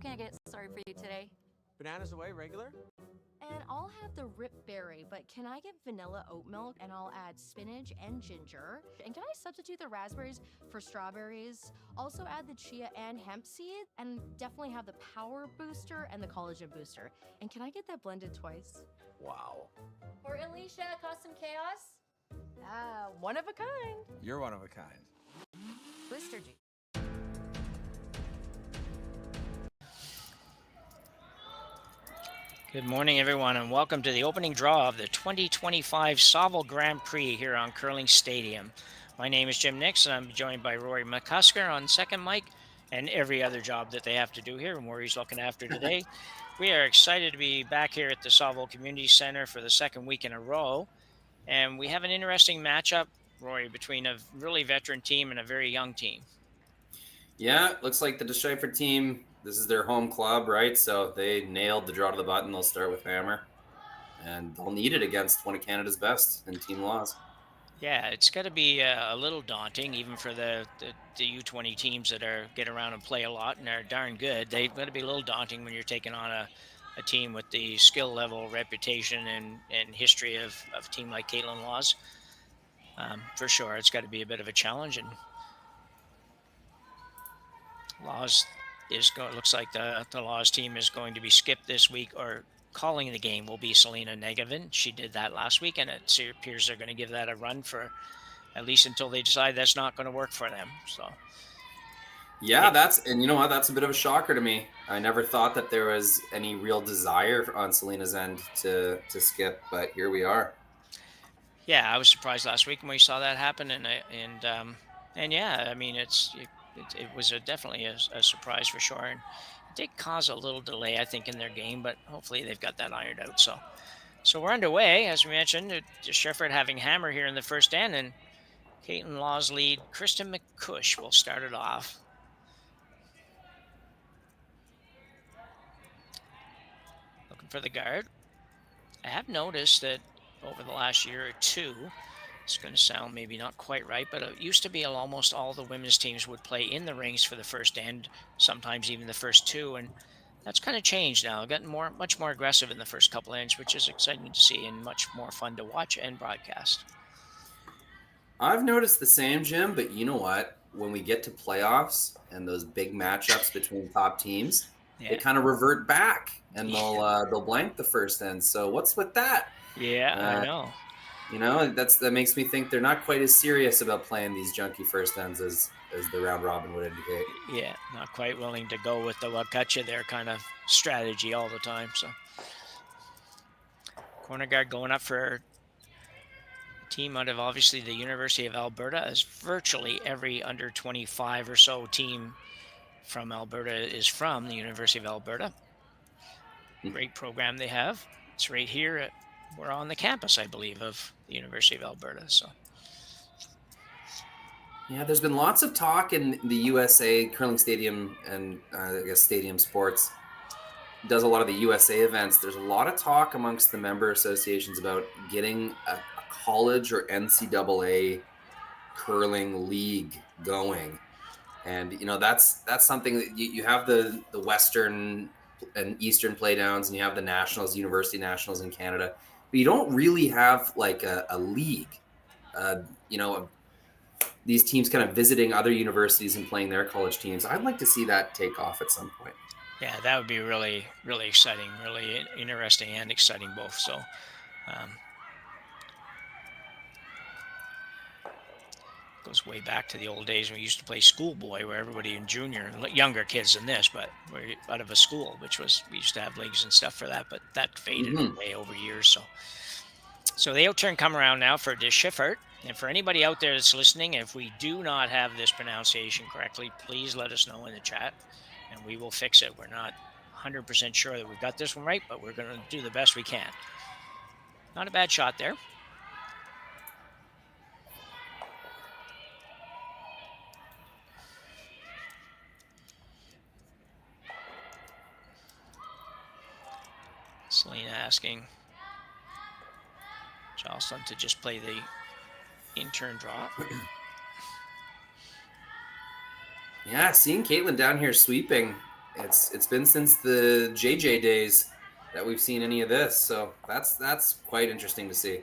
can I get started for you today? Bananas away, regular? And I'll have the rip berry, but can I get vanilla oat milk and I'll add spinach and ginger? And can I substitute the raspberries for strawberries? Also add the chia and hemp seed, and definitely have the power booster and the collagen booster. And can I get that blended twice? Wow. For Alicia, Custom Chaos? One of a kind. You're one of a kind. Booster juice. Good morning, everyone, and welcome to the opening draw of the 2025 Saville Grand Prix here on Curling Stadium. My name is Jim Nix, and I'm joined by Rory McCusker on second mic and every other job that they have to do here, and Rory's looking after today. We are excited to be back here at the Saville Community Center for the second week in a row, and we have an interesting matchup, Rory, between a really veteran team and a very young team. Yeah, looks like the Deschiffart team, this is their home club, right? So they nailed the draw to the button. They'll start with hammer, and they'll need it against one of Canada's best in Team Laws. Yeah, it's got to be a little daunting, even for the U20 teams that get around and play a lot and are darn good. They've got to be a little daunting when you're taking on a team with the skill level, reputation, and history of a team like Kaitlyn Laws. For sure, it's got to be a bit of a challenge. And Laws looks like the Laws team is going to be skipped this week, or calling the game will be Selena Negevin. She did that last week, and it appears they're going to give that a run for at least until they decide that's not going to work for them. So, yeah, and you know what? That's a bit of a shocker to me. I never thought that there was any real desire on Selena's end to skip, but here we are. Yeah, I was surprised last week when we saw that happen, and yeah, I mean it was definitely a surprise for sure, and it did cause a little delay, I think, in their game, but hopefully they've got that ironed out. So we're underway, as we mentioned. Deschiffart having hammer here in the first end, and Kaitlyn Laws lead. Kristen McCush will start it off. Looking for the guard. I have noticed that over the last year or two, it's going to sound maybe not quite right, but it used to be almost all the women's teams would play in the rings for the first end, sometimes even the first two, and that's kind of changed now. Gotten much more aggressive in the first couple ends, which is exciting to see and much more fun to watch and broadcast. I've noticed the same, Jim, but you know what? When we get to playoffs and those big matchups between top teams, they kind of revert back, and they'll blank the first end. So what's with that? Yeah, I know. You know, that makes me think they're not quite as serious about playing these junky first ends as the round robin would indicate. Yeah, not quite willing to go with the what got you there kind of strategy all the time. So corner guard going up for a team out of obviously the University of Alberta, as virtually every under 25 or so team from Alberta is from the University of Alberta. Great program they have. It's right here we're on the campus, I believe, of the University of Alberta. So, yeah, there's been lots of talk in the USA Curling Stadium, and I guess Stadium Sports does a lot of the USA events. There's a lot of talk amongst the member associations about getting a college or NCAA curling league going, and you know that's something that you have the Western and Eastern playdowns, and you have the nationals, university nationals in Canada. But you don't really have like a league, these teams kind of visiting other universities and playing their college teams. I'd like to see that take off at some point. Yeah, that would be really, really exciting, really interesting and exciting both. So goes way back to the old days when we used to play schoolboy, where everybody in junior, younger kids than this, but we're out of a school, we used to have leagues and stuff for that, but that faded away over years. So the outturn come around now for Deschiffart. And for anybody out there that's listening, if we do not have this pronunciation correctly, please let us know in the chat and we will fix it. We're not 100% sure that we've got this one right, but we're going to do the best we can. Not a bad shot there. Selena asking Jocelyn to just play the in-turn draw. Yeah, seeing Kaitlyn down here sweeping It's been since the JJ days that we've seen any of this, so that's quite interesting to see.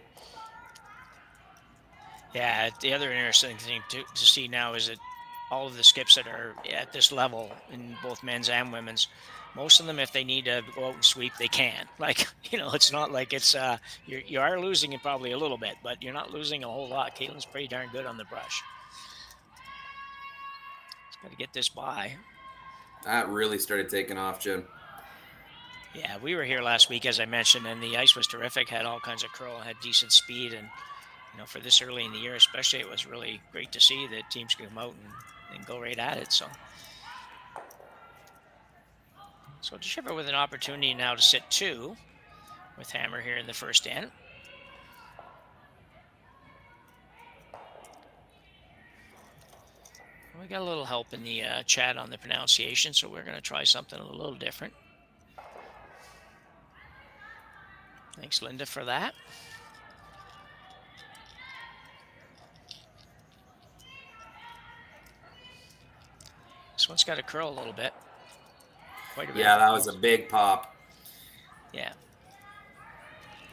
Yeah, the other interesting thing to see now is that all of the skips that are at this level in both men's and women's, most of them, if they need to go out and sweep, they can. Like, it's not like it's you are losing it probably a little bit, but you're not losing a whole lot. Kaitlyn's pretty darn good on the brush. Got to get this by. That really started taking off, Jim. Yeah, we were here last week, as I mentioned, and the ice was terrific. Had all kinds of curl, had decent speed, and for this early in the year, especially, it was really great to see that teams could come out and go right at it. So Deschiffart with an opportunity now to sit 2 with Hammer here in the first end. We got a little help in the chat on the pronunciation, so we're going to try something a little different. Thanks, Linda, for that. This one's got to curl a little bit. Quite a bit. Yeah, that was a big pop. Yeah.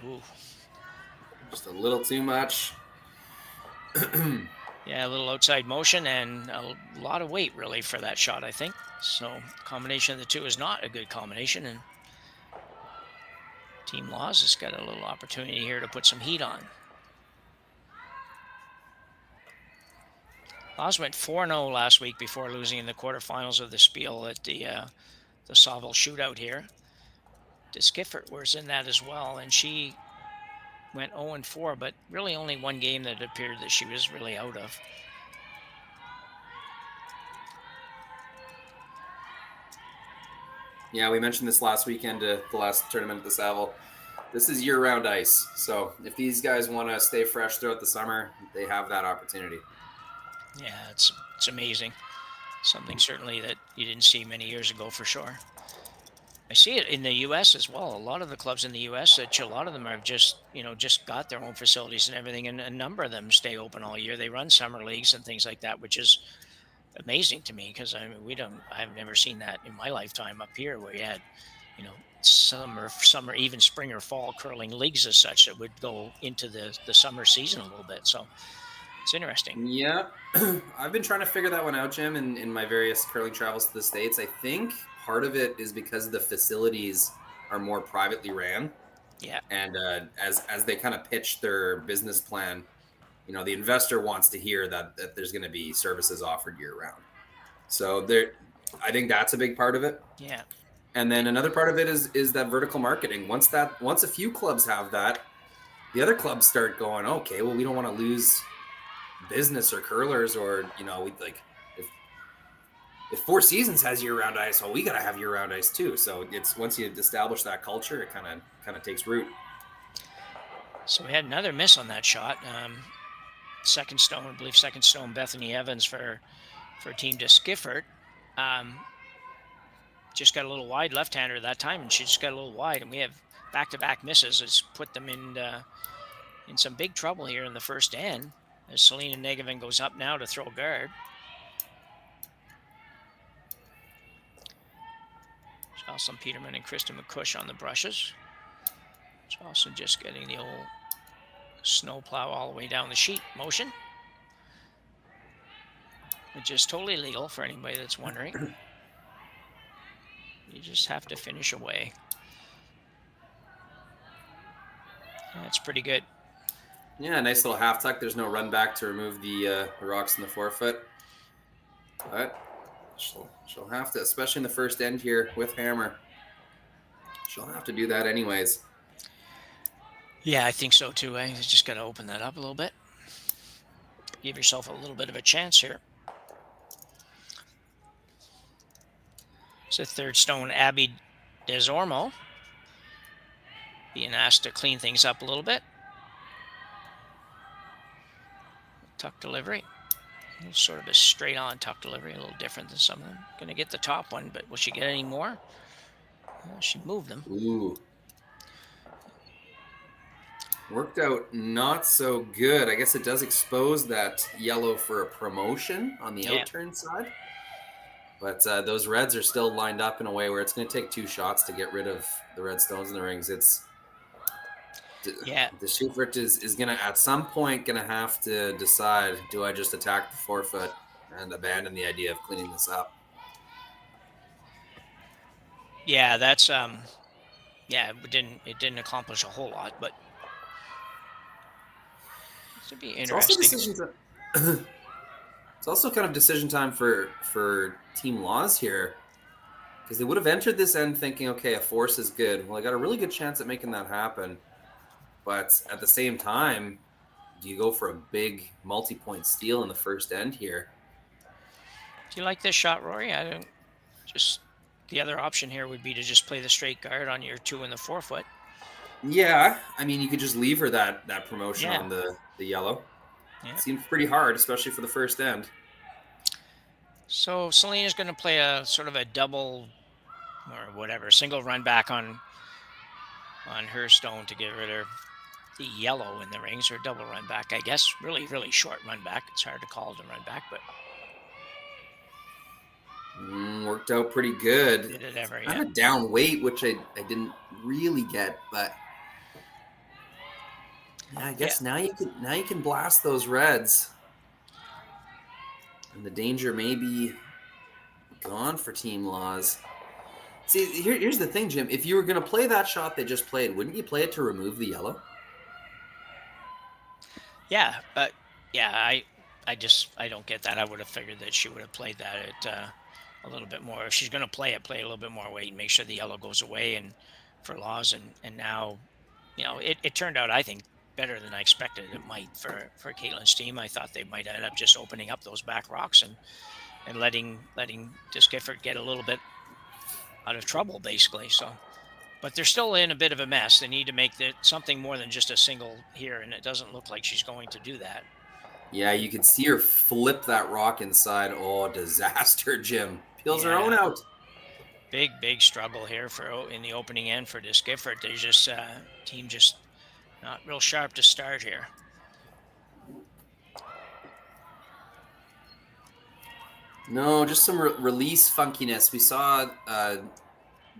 Ooh. Just a little too much. Yeah, a little outside motion and a lot of weight, really, for that shot, I think. So combination of the two is not a good combination, and Team Laws has got a little opportunity here to put some heat on. Laws went 4-0 last week before losing in the quarterfinals of the Spiel at the Saville shootout here. Deschiffart was in that as well, and she went 0-4, but really only one game that appeared that she was really out of. Yeah, we mentioned this last weekend, the last tournament at the Saville. This is year-round ice, so if these guys want to stay fresh throughout the summer, they have that opportunity. Yeah, it's amazing. Something certainly that you didn't see many years ago for sure. I see it in the U.S. as well. A lot of the clubs in the U.S., a lot of them are just got their own facilities and everything, and a number of them stay open all year. They run summer leagues and things like that, which is amazing to me because I've never seen that in my lifetime up here where you had, summer, even spring or fall curling leagues as such that would go into the summer season a little bit. So it's interesting. Yeah, I've been trying to figure that one out, Jim, in my various curling travels to the States. I think part of it is because the facilities are more privately ran. Yeah. And as they kind of pitch their business plan, the investor wants to hear that there's going to be services offered year round. So I think that's a big part of it. Yeah. And then another part of it is that vertical marketing. Once a few clubs have that, the other clubs start going, okay, well, we don't want to lose business or curlers, or we like if Four Seasons has year-round ice, well, we gotta have year-round ice too. So it's once you establish that culture, it kind of takes root. So we had another miss on that shot. Second stone, Bethany Evans for Team Deschiffart. Just got a little wide left-hander that time, and she just got a little wide. And we have back-to-back misses. It's put them in some big trouble here in the first end. As Selena Negevin goes up now to throw guard. Jocelyn Peterman and Kristen McCush on the brushes. Jocelyn just getting the old snowplow all the way down the sheet motion, which is totally legal for anybody that's wondering. You just have to finish away. That's pretty good. Yeah, nice little half tuck. There's no run back to remove the rocks in the forefoot. But she'll have to, especially in the first end here with Hammer. She'll have to do that anyways. Yeah, I think so too. You just got to open that up a little bit. Give yourself a little bit of a chance here. So third stone, Abby Desormeaux being asked to clean things up a little bit. Tuck delivery. Sort of a straight on tuck delivery, a little different than some of them. Going to get the top one, but will she get any more? Well, she moved them. Ooh. Worked out not so good. I guess it does expose that yellow for a promotion on the outturn side. But those reds are still lined up in a way where it's going to take 2 shots to get rid of the red stones in the rings. Deschiffart is going to, at some point, going to have to decide, do I just attack the forefoot and abandon the idea of cleaning this up? Yeah, that's it didn't accomplish a whole lot, but this would be It's also interesting. decision time. It's also kind of decision time for Team Laws here, because they would have entered this end thinking, okay, a force is good. Well, I got a really good chance at making that happen, but at the same time, do you go for a big multi-point steal in the first end here? Do you like this shot, Rory? I don't. Just the other option here would be to just play the straight guard on your 2 in the forefoot. Yeah, I mean, you could just leave her that promotion on the yellow. Yeah. It seems pretty hard, especially for the first end. So Selena's going to play a sort of a double or whatever, single run back on her stone to get rid of the yellow in the rings, or double run back, I guess. Really, really short run back. It's hard to call it a run back, but worked out pretty good. did it ever? I had a down weight, which I didn't really get, but yeah, I guess now you can blast those reds, and the danger may be gone for Team Laws. See, here's the thing, Jim. If you were going to play that shot they just played, wouldn't you play it to remove the yellow? Yeah, but I don't get that. I would have figured that she would have played that at a little bit more. If she's going to play it, play a little bit more weight, and make sure the yellow goes away, and for Laws, and now, it turned out, I think, better than I expected it might for Kaitlyn's team. I thought they might end up just opening up those back rocks and letting Deschiffart get a little bit out of trouble, basically. So, but they're still in a bit of a mess. They need to make something more than just a single here, and it doesn't look like she's going to do that. Yeah, you could see her flip that rock inside. Oh, disaster, Jim. Peels her own out. Big struggle here in the opening end for Deschiffart. They just team just not real sharp to start here. No, just some release funkiness. We saw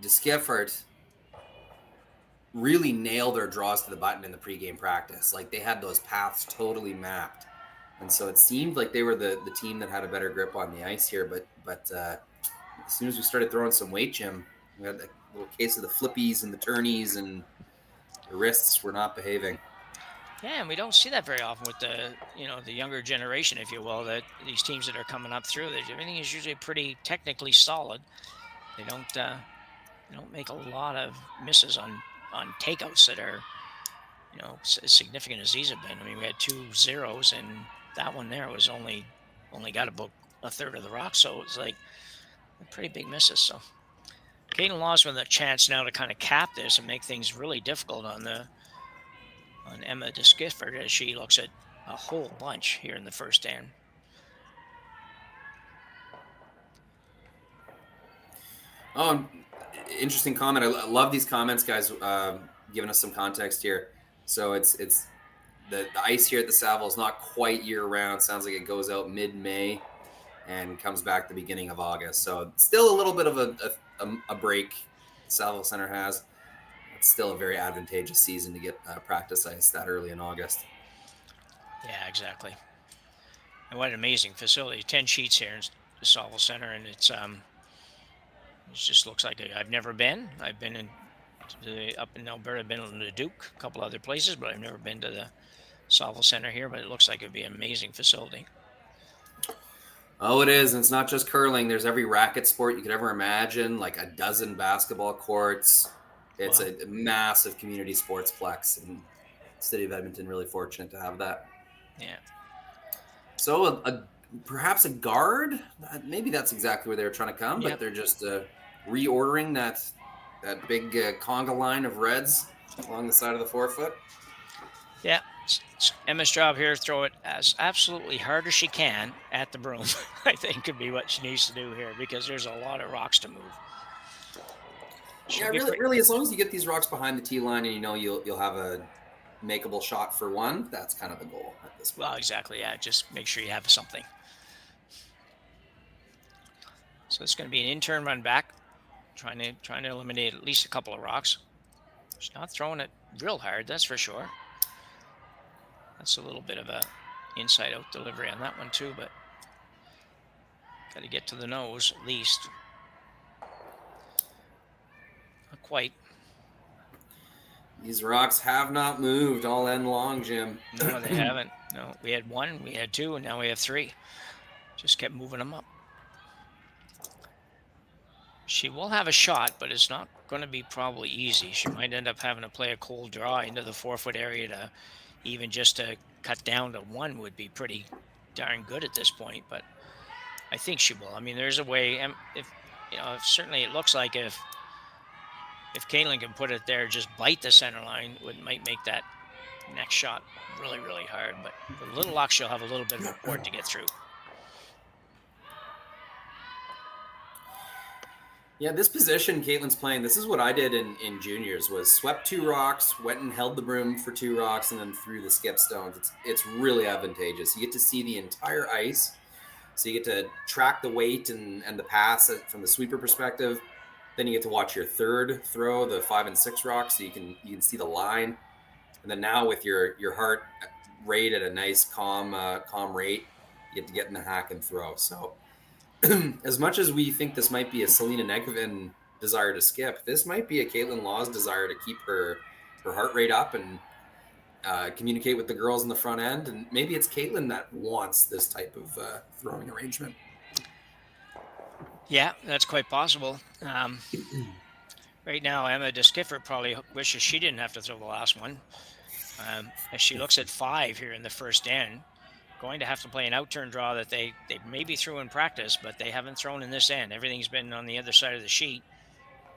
Deschiffart really nail their draws to the button in the pregame practice. Like, they had those paths totally mapped. And so it seemed like they were the team that had a better grip on the ice here. But as soon as we started throwing some weight, Jim, we had a little case of the flippies and the turnies, and the wrists were not behaving. Yeah, and we don't see that very often with the younger generation, if you will, that these teams that are coming up through, everything is usually pretty technically solid. They don't make a lot of misses on takeouts that are, as significant as these have been. I mean, we had 2 zeros, and that one there was only got about a third of the rock, so it's like pretty big misses. So Kaitlyn Laws with a chance now to kind of cap this and make things really difficult on Emma Deschiffart as she looks at a whole bunch here in the first end. Oh, interesting comment. I love these comments, guys, giving us some context here. So it's the ice here at the Saville is not quite year-round. Sounds like it goes out mid-May and comes back the beginning of August. So still a little bit of a break Saville Center has. It's still a very advantageous season to get practice ice that early in August. Yeah, exactly. And what an amazing facility. 10 sheets here in the Saville Center, and it just looks like I've never been. I've been up in Alberta. I've been in the Duke, a couple other places, but I've never been to the Saville Center here. But it looks like it'd be an amazing facility. Oh, it is. And it's not just curling. There's every racket sport you could ever imagine, like a dozen basketball courts. It's a massive community sportsplex, and the city of Edmonton really fortunate to have that. Yeah. So perhaps a guard. Maybe that's exactly where they were trying to come, but they're just reordering that big conga line of reds along the side of the forefoot. Yeah. It's Emma's job here, throw it as absolutely hard as she can at the broom. I think could be what she needs to do here, because there's a lot of rocks to move. Yeah, really, as long as you get these rocks behind the tee line and you'll have a makeable shot for one, that's kind of the goal at this point. Well, exactly, yeah. Just make sure you have something. So So it's going to be an in-turn run back, trying to eliminate at least a couple of rocks. She's not throwing it real hard, that's for sure. That's a little bit of a inside-out delivery on that one too, but got to get to the nose at least. Not quite. These rocks have not moved all end long, Jim. No, they haven't. No, we had 1, we had 2, and now we have 3. Just kept moving them up. She will have a shot, but it's not going to be probably easy. She might end up having to play a cold draw into the 4-foot area to even just to cut down to 1 would be pretty darn good at this point. But I think she will. I mean, there's a way. And if certainly it looks like if Kaitlyn can put it there, just bite the center line, might make that next shot really, really hard. But with a little luck, she'll have a little bit of a court to get through. Yeah, this position Kaitlyn's playing, this is what I did in juniors, was swept 2 rocks, went and held the broom for 2 rocks, and then threw the skip stones. It's really advantageous. You get to see the entire ice, so you get to track the weight and the pass from the sweeper perspective. Then you get to watch your third throw, the 5 and 6 rocks, so you can see the line. And then now with your heart rate at a nice calm rate, you get to get in the hack and throw. So as much as we think this might be a Selena Negovin desire to skip, this might be a Kaitlyn Lawes desire to keep her heart rate up and communicate with the girls in the front end. And maybe it's Kaitlyn that wants this type of throwing arrangement. Yeah, that's quite possible. Right now, Emma Deschiffart probably wishes she didn't have to throw the last one. As she looks at 5 here in the first end, going to have to play an outturn draw that they maybe threw in practice, but they haven't thrown in this end. Everything's been on the other side of the sheet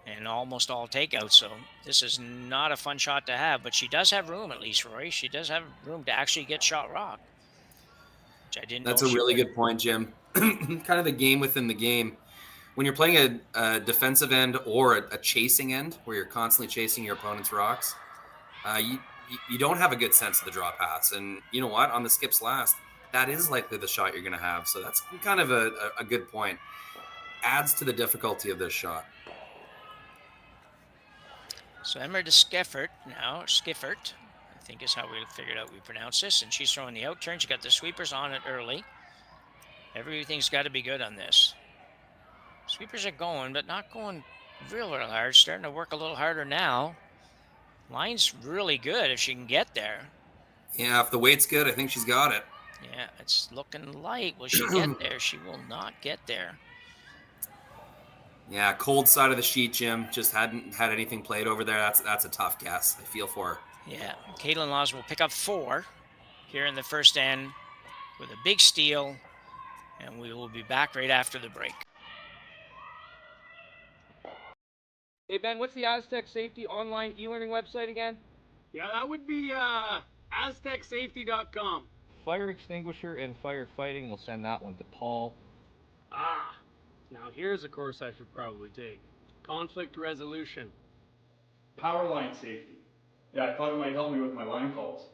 and almost all takeout. So this is not a fun shot to have, but she does have room, at least, Roy. She does have room to actually get shot rock, which I didn't know. That's a really good point, Jim. Kind of the game within the game. When you're playing a defensive end or a chasing end where you're constantly chasing your opponent's rocks, you don't have a good sense of the draw paths. And you know what? On the skips last, that is likely the shot you're going to have. So that's kind of a good point. Adds to the difficulty of this shot. So Emma Deschiffart now, Skiffert, I think is how we figured out we pronounce this. And she's throwing the outturn. She got the sweepers on it early. Everything's got to be good on this. Sweepers are going, but not going real hard. Starting to work a little harder now. Line's really good if she can get there. Yeah, if the weight's good, I think she's got it. Yeah, it's looking light. Will she get there? She will not get there. Yeah, cold side of the sheet, Jim. Just hadn't had anything played over there. That's a tough guess. I feel for her. Yeah, Kaitlyn Lawes will pick up 4 here in the first end with a big steal, and we will be back right after the break. Hey Ben, what's the Aztec Safety online e-learning website again? Yeah, that would be aztecsafety.com. Fire extinguisher and firefighting, we'll send that one to Paul. Ah, now here's a course I should probably take. Conflict resolution. Power line safety. Yeah, I thought it might help me with my line calls.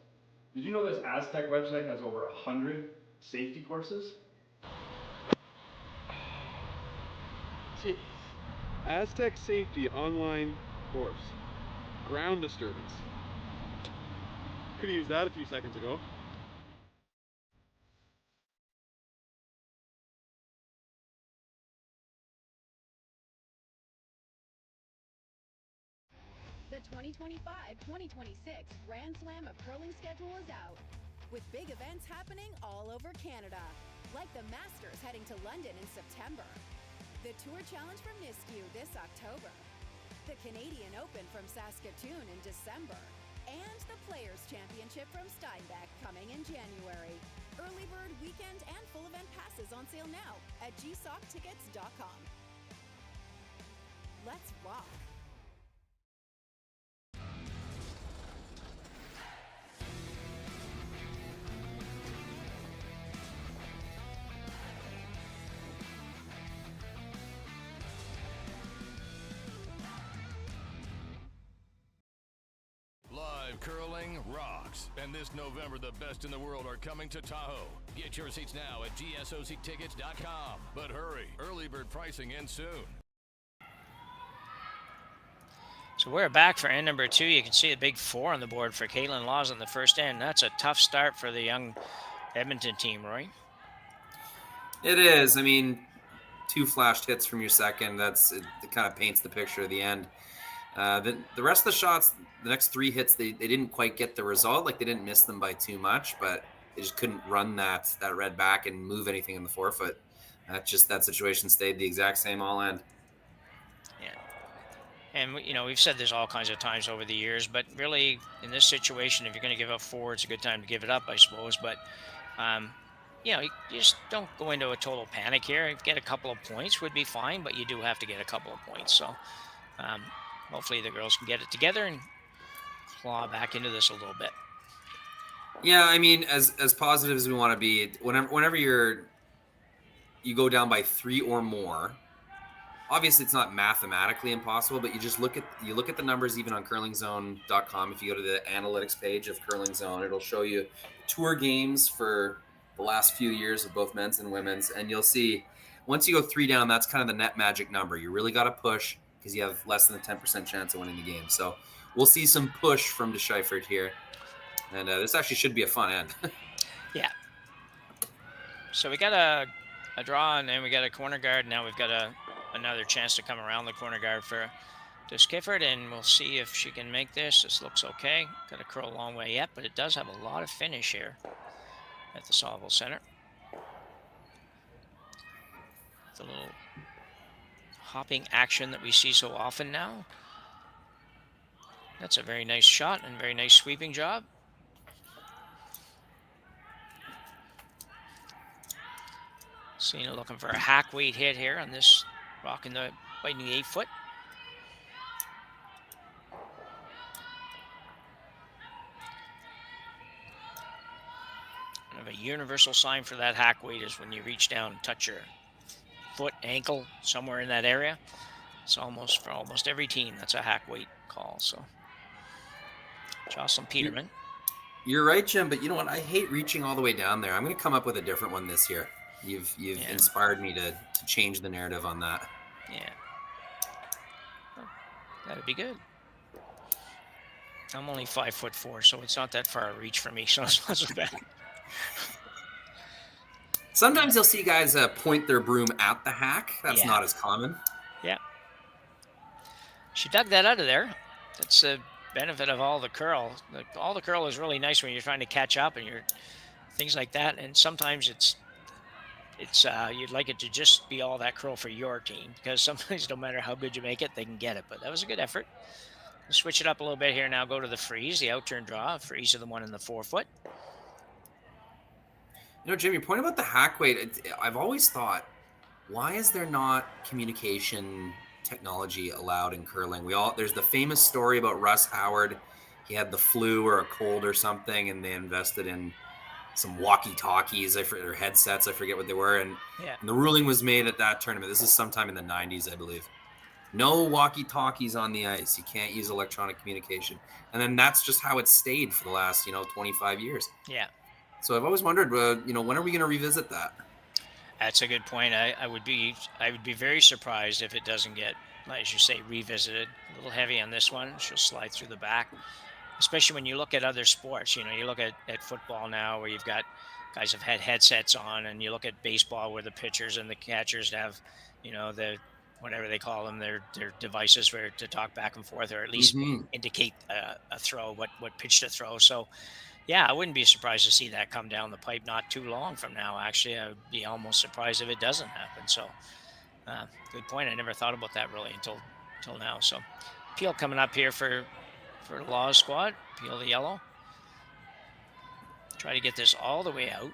Did you know this Aztec website has over 100 safety courses? Jeez. Aztec Safety online course. Ground disturbance. Could have used that a few seconds ago. The 2025-2026 Grand Slam of Curling schedule is out, with big events happening all over Canada, like the Masters heading to London in September, the Tour Challenge from Nisku this October, the Canadian Open from Saskatoon in December, and the Players' Championship from Steinbeck coming in January. Early bird weekend and full event passes on sale now at gsoctickets.com. Let's rock! Curling rocks. And this November, the best in the world are coming to Tahoe. Get your seats now at gsoctickets.com. But hurry, early bird pricing ends soon. So we're back for end number 2. You can see a big 4 on the board for Kaitlyn Laws on the first end. That's a tough start for the young Edmonton team, Roy. It is. I mean, 2 flashed hits from your second. It kind of paints the picture of the end. The rest of the shots, the next 3 hits, they didn't quite get the result. Like, they didn't miss them by too much, but they just couldn't run that red back and move anything in the forefoot. That situation stayed the exact same all end. Yeah. And, we've said this all kinds of times over the years, but really in this situation, if you're going to give up 4, it's a good time to give it up, I suppose. But, you just don't go into a total panic here. Get a couple of points would be fine, but you do have to get a couple of points. So hopefully the girls can get it together and claw back into this a little bit. Yeah, I mean, as positive as we want to be, whenever you go down by 3 or more, obviously it's not mathematically impossible, but you look at the numbers even on curlingzone.com. If you go to the analytics page of Curling Zone, it'll show you tour games for the last few years of both men's and women's, and you'll see once you go 3 down, that's kind of the net magic number. You really got to push because you have less than a 10% chance of winning the game. So we'll see some push from Deschiffart here. And this actually should be a fun end. Yeah. So we got a draw, and then we got a corner guard. Now we've got another chance to come around the corner guard for Deschiffart, and we'll see if she can make this. This looks okay. Got to curl a long way yet, but it does have a lot of finish here at the Saville Center. The little hopping action that we see so often now. That's a very nice shot and very nice sweeping job. Cena looking for a hack weight hit here on this, biting the 8-foot. Kind of a universal sign for that hack weight is when you reach down and touch your foot, ankle, somewhere in that area. It's for almost every team, that's a hack weight call. So, Jocelyn Peterman. You're right, Jim, but you know what? I hate reaching all the way down there. I'm going to come up with a different one this year. You've inspired me to change the narrative on that. Yeah. Oh, that'd be good. I'm only 5'4", so it's not that far a reach for me, so it's not so bad. Sometimes you'll see guys point their broom at the hack. That's not as common. Yeah. She dug that out of there. That's the benefit of all the curl. All the curl is really nice when you're trying to catch up and things like that. And sometimes it's you'd like it to just be all that curl for your team, because sometimes no matter how good you make it, they can get it. But that was a good effort. We'll switch it up a little bit here now. Go to the freeze, the outturn draw. Freeze of the one in the 4-foot. You know, Jim, your point about the hack weight, I've always thought, why is there not communication technology allowed in curling? There's the famous story about Russ Howard. He had the flu or a cold or something, and they invested in some walkie-talkies or headsets. I forget what they were. And the ruling was made at that tournament. This is sometime in the 90s, I believe. No walkie-talkies on the ice. You can't use electronic communication. And then that's just how it stayed for the last, 25 years. Yeah. So I've always wondered, when are we going to revisit that? That's a good point. I would be very surprised if it doesn't get, as you say, revisited. A little heavy on this one. She'll slide through the back. Especially when you look at other sports, you look at football now where you've got guys have had headsets on, and you look at baseball where the pitchers and the catchers have, the whatever they call them, their devices to talk back and forth, or at least indicate a throw, what pitch to throw. So, yeah, I wouldn't be surprised to see that come down the pipe not too long from now. Actually, I would be almost surprised if it doesn't happen. So, good point. I never thought about that really until now. So, Peel coming up here for the Laws squad. Peel the yellow. Try to get this all the way out.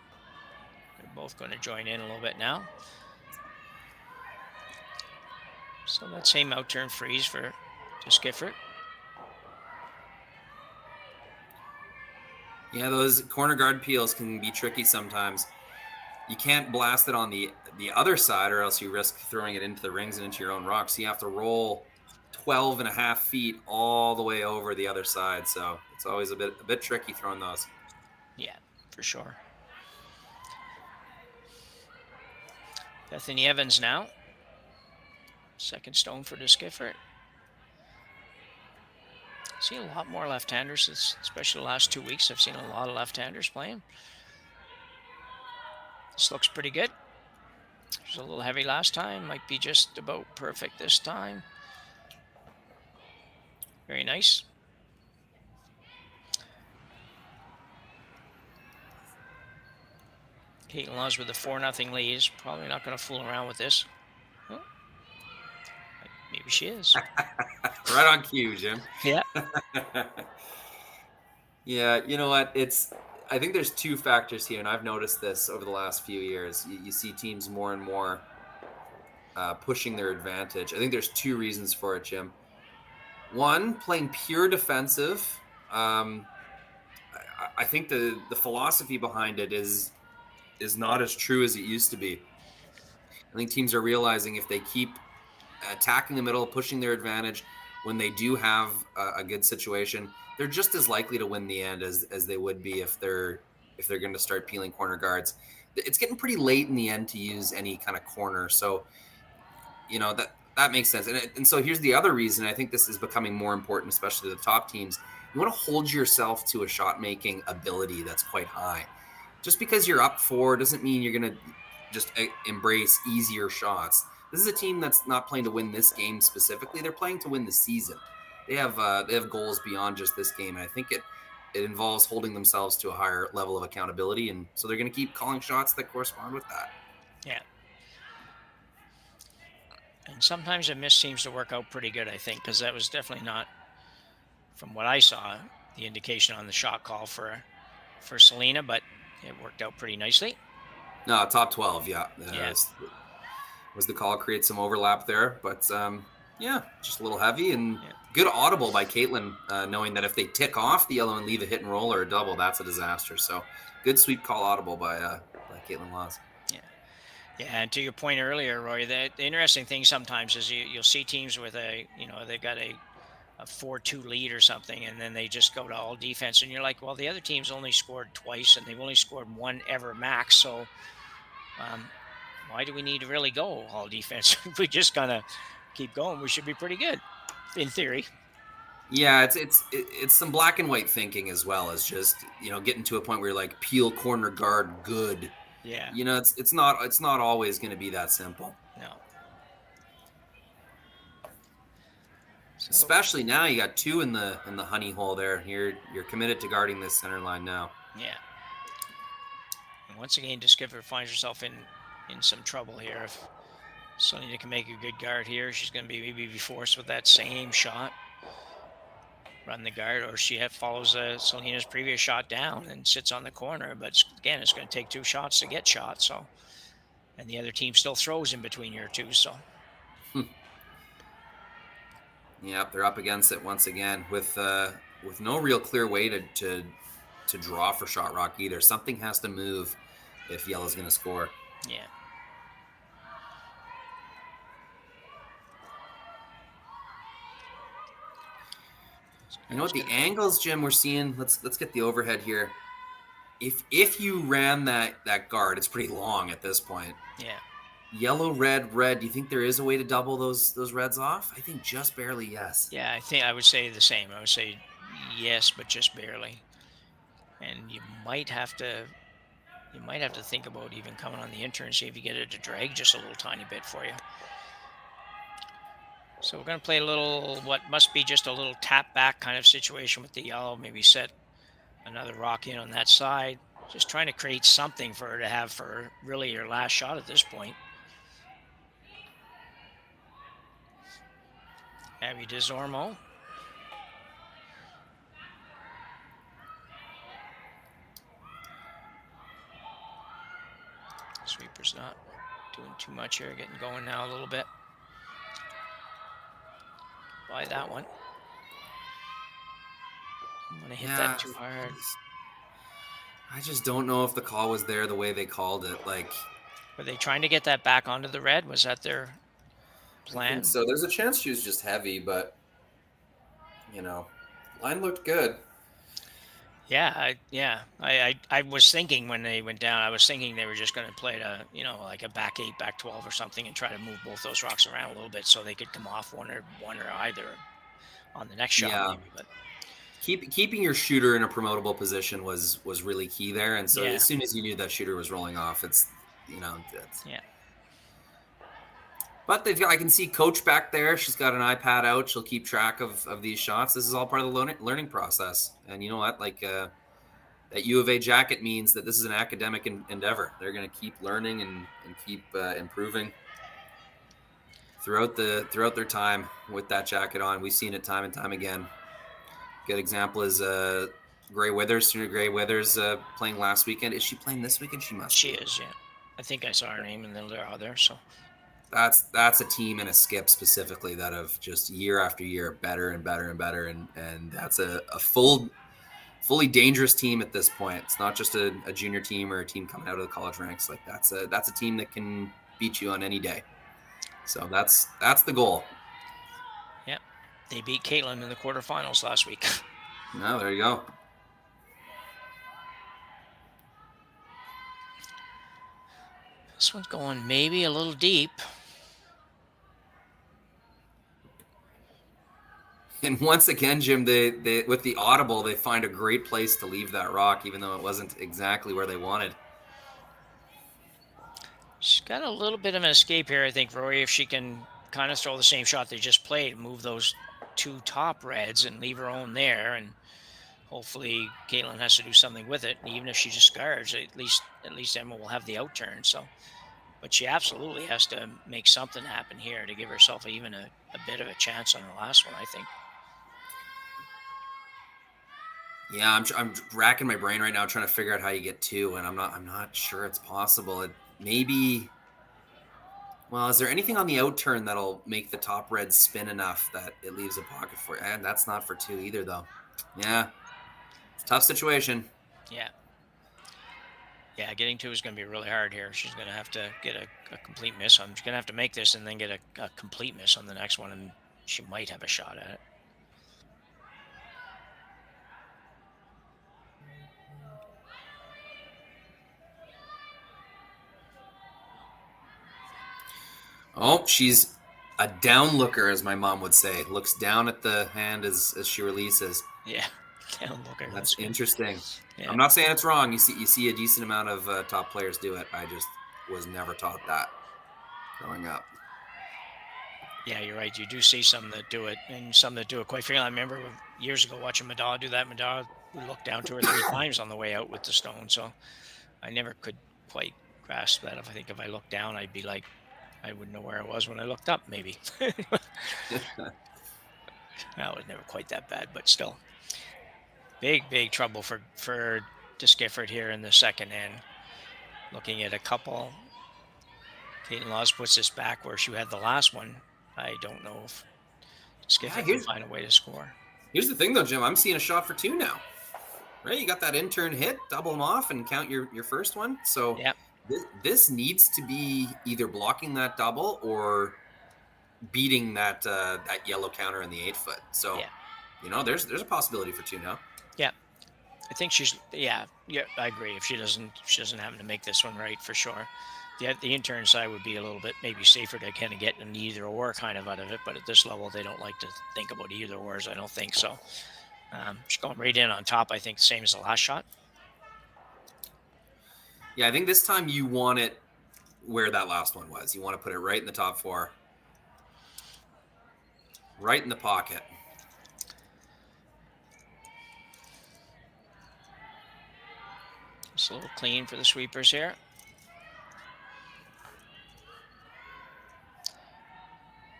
They're both going to join in a little bit now. So that same outturn freeze for Deschiffart. Yeah, those corner guard peels can be tricky sometimes. You can't blast it on the other side, or else you risk throwing it into the rings and into your own rocks. You have to roll 12 and a half feet all the way over the other side. So it's always a bit tricky throwing those. Yeah, for sure. Bethany Evans now. Second stone for Deschiffart. See a lot more left-handers, especially the last 2 weeks. I've seen a lot of left-handers playing. This looks pretty good. It was a little heavy last time. Might be just about perfect this time. Very nice. Kaitlyn Laws with a 4-0 lead. Is probably not going to fool around with this. Oh, maybe she is. Right on cue, Jim. Yeah. Yeah, you know what? I think there's two factors here, and I've noticed this over the last few years. You see teams more and more pushing their advantage. I think there's two reasons for it, Jim. One, playing pure defensive. I think the philosophy behind it is not as true as it used to be. I think teams are realizing if they keep attacking the middle, pushing their advantage, when they do have a good situation, they're just as likely to win the end as they would be if they're going to start peeling corner guards. It's getting pretty late in the end to use any kind of corner, so you know that makes sense. And so here's the other reason I think this is becoming more important, especially to the top teams. You want to hold yourself to a shot making ability that's quite high. Just because you're up 4 doesn't mean you're going to just embrace easier shots. This is a team that's not playing to win this game specifically. They're playing to win the season. They have goals beyond just this game, and I think it involves holding themselves to a higher level of accountability, and so they're going to keep calling shots that correspond with that. Yeah. And sometimes a miss seems to work out pretty good, I think, because that was definitely not, from what I saw, the indication on the shot call for Selena, but it worked out pretty nicely. No, top 12, yeah. Yes. Was the call, create some overlap there, but yeah, just a little heavy, and good audible by Kaitlyn, knowing that if they tick off the yellow and leave a hit and roll or a double, that's a disaster. So good sweep call audible by Kaitlyn Laws. Yeah, and to your point earlier, Roy, the interesting thing sometimes is you'll see teams with they've got a 4-2 lead or something, and then they just go to all defense, and you're like, well, the other team's only scored twice, and they've only scored one ever max, so why do we need to really go all defense? If we just kind of keep going, we should be pretty good, in theory. Yeah, it's some black and white thinking as well as just getting to a point where you're like peel corner guard good. Yeah. It's not always going to be that simple. No. So, especially now, you got 2 in the honey hole there. You're committed to guarding this center line now. Yeah. And once again, Deschiffart finds herself in some trouble here. If Selena can make a good guard here, she's going to maybe be forced with that same shot. Run the guard, or she follows Selena's previous shot down and sits on the corner. But again, it's going to take 2 shots to get shot. So, and the other team still throws in between your 2. So, Yep, they're up against it once again with no real clear way to draw for shot rock either. Something has to move if yellow's going to score. Yeah. You know what, the angles, Jim, we're seeing, let's get the overhead here. If you ran that guard, it's pretty long at this point. Yeah. Yellow, red, do you think there is a way to double those reds off? I think just barely, yes. Yeah, I think I would say the same. I would say yes, but just barely. And you might have to think about even coming on the intern, see if you get it to drag just a little tiny bit for you. So we're going to play a little, what must be just a little tap back kind of situation with the yellow. Maybe set another rock in on that side. Just trying to create something for her to have for really her last shot at this point. Abby DeZormo. Sweeper's not doing too much here, getting going now a little bit. By that one. I'm going to hit that too hard. I just don't know if the call was there the way they called it. Like, were they trying to get that back onto the red? Was that their plan? So there's a chance she was just heavy, but line looked good. I was thinking when they went down, I was thinking they were just going to play like a back 8, back 12 or something, and try to move both those rocks around a little bit so they could come off one or either on the next shot. Yeah. Maybe, but Keeping your shooter in a promotable position was really key there. And so Yeah. as soon as you knew that shooter was rolling off, it's. Yeah. But I can see Coach back there. She's got an iPad out. She'll keep track of these shots. This is all part of the learning process. And you know what? That U of A jacket means that this is an academic endeavor. They're going to keep learning and keep improving throughout their time with that jacket on. We've seen it time and time again. Good example is Gray Withers, Senior Gray Withers, playing last weekend. Is she playing this weekend? She is, yeah. I think I saw her name in the draw there, so. That's a team and a skip specifically that have just year after year better and better and better, and that's a fully dangerous team at this point. It's not just a junior team or a team coming out of the college ranks. Like that's a team that can beat you on any day. So that's the goal. Yeah, they beat Kaitlyn in the quarterfinals last week. No, there you go. This one's going maybe a little deep. And once again, Jim, they with the audible, they find a great place to leave that rock, even though it wasn't exactly where they wanted. She's got a little bit of an escape here, I think, Rory, if she can kind of throw the same shot they just played, move those 2 top reds and leave her own there, and hopefully Kaitlyn has to do something with it. And even if she just guards, at least Emma will have the outturn. So, but she absolutely has to make something happen here to give herself even a bit of a chance on her last one, I think. Yeah, I'm racking my brain right now trying to figure out how you get 2, and I'm not sure it's possible. Maybe. Well, is there anything on the outturn that'll make the top red spin enough that it leaves a pocket for? And that's not for 2 either, though. Yeah, it's a tough situation. Yeah. Yeah, getting 2 is going to be really hard here. She's going to have to get a complete miss. She's going to have to make this and then get a complete miss on the next one, and she might have a shot at it. Oh, she's a down looker, as my mom would say. Looks down at the hand as she releases. Yeah, down looker. That's interesting. Yeah. I'm not saying it's wrong. You see a decent amount of top players do it. I just was never taught that growing up. Yeah, you're right. You do see some that do it, and some that do it quite frequently. I remember years ago watching Madonna do that. Madonna would look down 2 or 3 times on the way out with the stone, so I never could quite grasp that. I think if I looked down, I'd be like, I wouldn't know where I was when I looked up, maybe. Well, it was never quite that bad, but still. Big trouble for Deschiffart here in the second end. Looking at a couple. Kaitlyn Laws puts this back where she had the last one. I don't know if Deschiffart can find a way to score. Here's the thing, though, Jim. I'm seeing a shot for 2 now. Right? You got that intern hit, double them off, and count your first one. So yeah. This needs to be either blocking that double or beating that yellow counter in the 8-foot. So, there's a possibility for 2 now. Yeah, I think yeah, I agree. If she doesn't happen to make this one right, for sure. The intern side would be a little bit maybe safer to kind of get an either or kind of out of it. But at this level, they don't like to think about either ors. I don't think so. She's going right in on top. I think the same as the last shot. Yeah, I think this time you want it where that last one was. You want to put it right in the top 4. Right in the pocket. Just a little clean for the sweepers here.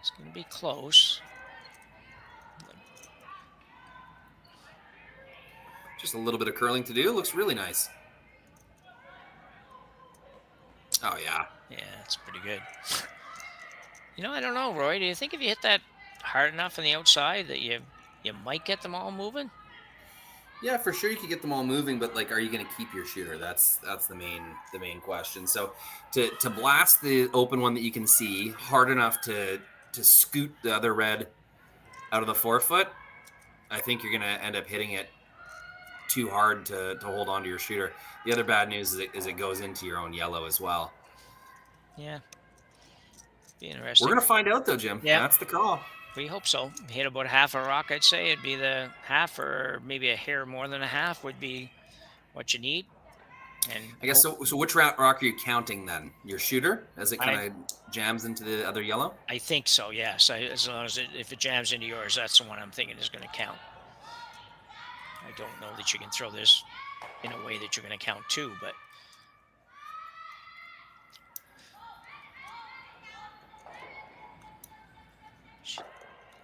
It's going to be close. Just a little bit of curling to do. Looks really nice. Oh, yeah. Yeah, it's pretty good. I don't know, Roy. Do you think if you hit that hard enough on the outside that you might get them all moving? Yeah, for sure you could get them all moving, but are you going to keep your shooter? That's the main question. So to blast the open one that you can see hard enough to scoot the other red out of the 4-foot, I think you're going to end up hitting it too hard to hold on to your shooter. The other bad news is it goes into your own yellow as well. Yeah. Be interesting. We're going to find out, though, Jim. Yeah. That's the call. We hope so. Hit about half a rock, I'd say. It'd be the half, or maybe a hair more than a half would be what you need. And I guess so. So which rock are you counting then? Your shooter, as it kind of jams into the other yellow? I think so. Yes. As long as if it jams into yours, that's the one I'm thinking is going to count. I don't know that you can throw this in a way that you're going to count two, but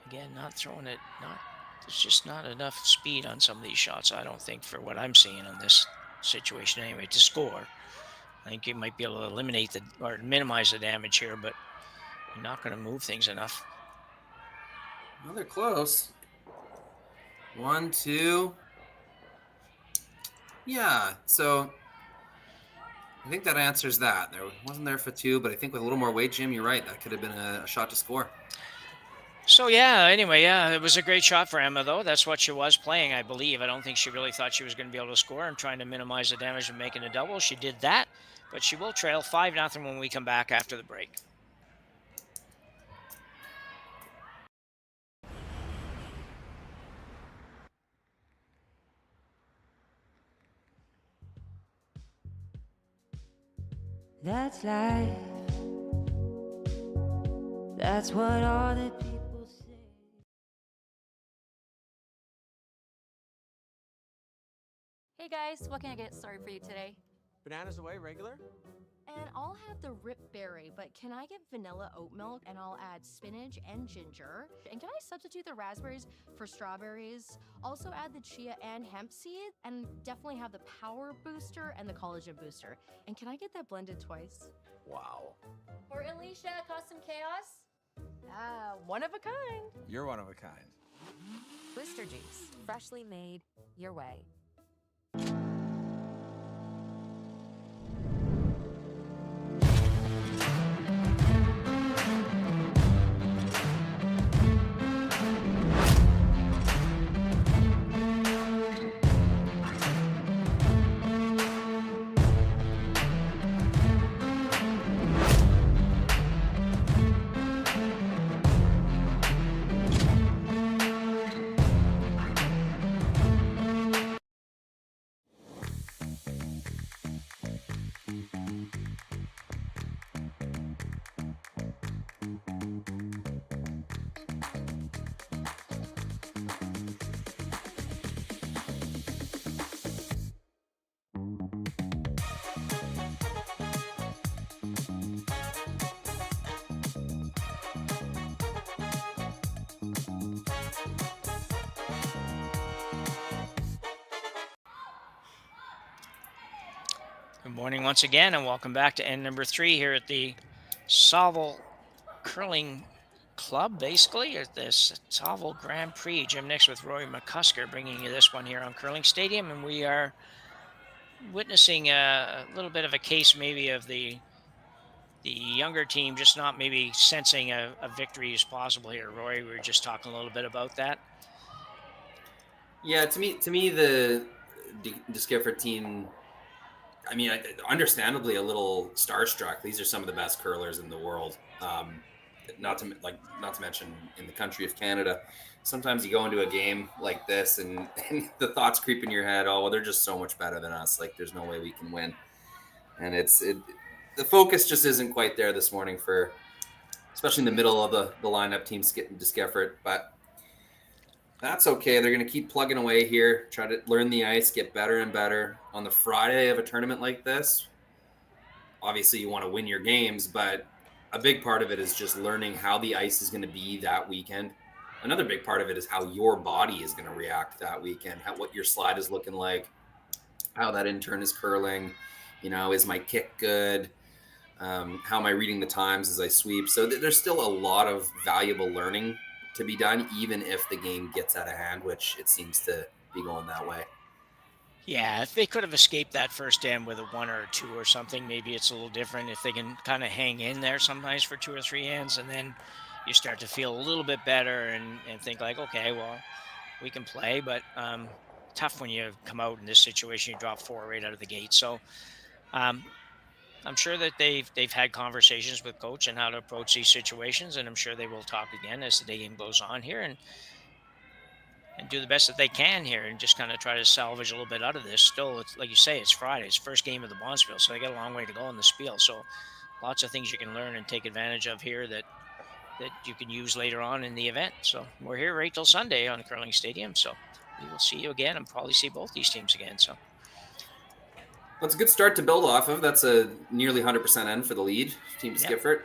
again, not throwing it. There's just not enough speed on some of these shots. I don't think, for what I'm seeing on this situation anyway, to score. I think you might be able to eliminate or minimize the damage here, but you're not going to move things enough. Well, they're close. 1, 2. Yeah, so I think that answers that. There wasn't there for 2, but I think with a little more weight, Jim, you're right. That could have been a shot to score. So, yeah, anyway, it was a great shot for Emma, though. That's what she was playing, I believe. I don't think she really thought she was going to be able to score and trying to minimize the damage of making a double. She did that, but she will trail 5-0 when we come back after the break. That's life. That's what all the people say. Hey guys, what can I get started for you today? Bananas away, regular? And I'll have the rip berry, but can I get vanilla oat milk and I'll add spinach and ginger? And can I substitute the raspberries for strawberries? Also add the chia and hemp seed, and definitely have the power booster and the collagen booster. And can I get that blended twice? Wow. For Alicia, custom chaos? One of a kind. You're one of a kind. Booster juice, freshly made your way. Good morning once again, and welcome back to end number 3 here at the Saville Curling Club, basically, at this Saville Grand Prix. Jim Nix with Roy McCusker bringing you this one here on Curling Stadium, and we are witnessing a little bit of a case maybe of the younger team just not maybe sensing a victory is possible here. Roy, we were just talking a little bit about that. Yeah, to me, the Deschiffart team, I mean, understandably a little starstruck. These are some of the best curlers in the world. Not to mention in the country of Canada. Sometimes you go into a game like this and the thoughts creep in your head, oh, well, they're just so much better than us. Like, there's no way we can win. And the focus just isn't quite there this morning especially in the middle of the lineup, teams getting Deschiffart. But that's okay. They're going to keep plugging away here, try to learn the ice, get better and better. On the Friday of a tournament like this, obviously you want to win your games, but a big part of it is just learning how the ice is going to be that weekend. Another big part of it is how your body is going to react that weekend, what your slide is looking like, how that in turn is curling. You know, is my kick good? How am I reading the times as I sweep? So there's still a lot of valuable learning to be done, even if the game gets out of hand, which it seems to be going that way. Yeah, if they could have escaped that first end with a 1 or a 2 or something, maybe it's a little different. If they can kind of hang in there sometimes for 2 or 3 ends, and then you start to feel a little bit better and think like, okay, well, we can play. But tough when you come out in this situation. You drop 4 right out of the gate. So I'm sure that they've had conversations with coach and how to approach these situations, and I'm sure they will talk again as the game goes on here and do the best that they can here and just kind of try to salvage a little bit out of this. Still, it's like you say, it's Friday. It's first game of the Bonspiel, so they got a long way to go in the Spiel. So lots of things you can learn and take advantage of here that you can use later on in the event. So we're here right till Sunday on the Curling Stadium. So we will see you again and probably see both these teams again. So Well, it's a good start to build off of. That's a nearly 100% end for the lead, Team Deschiffart.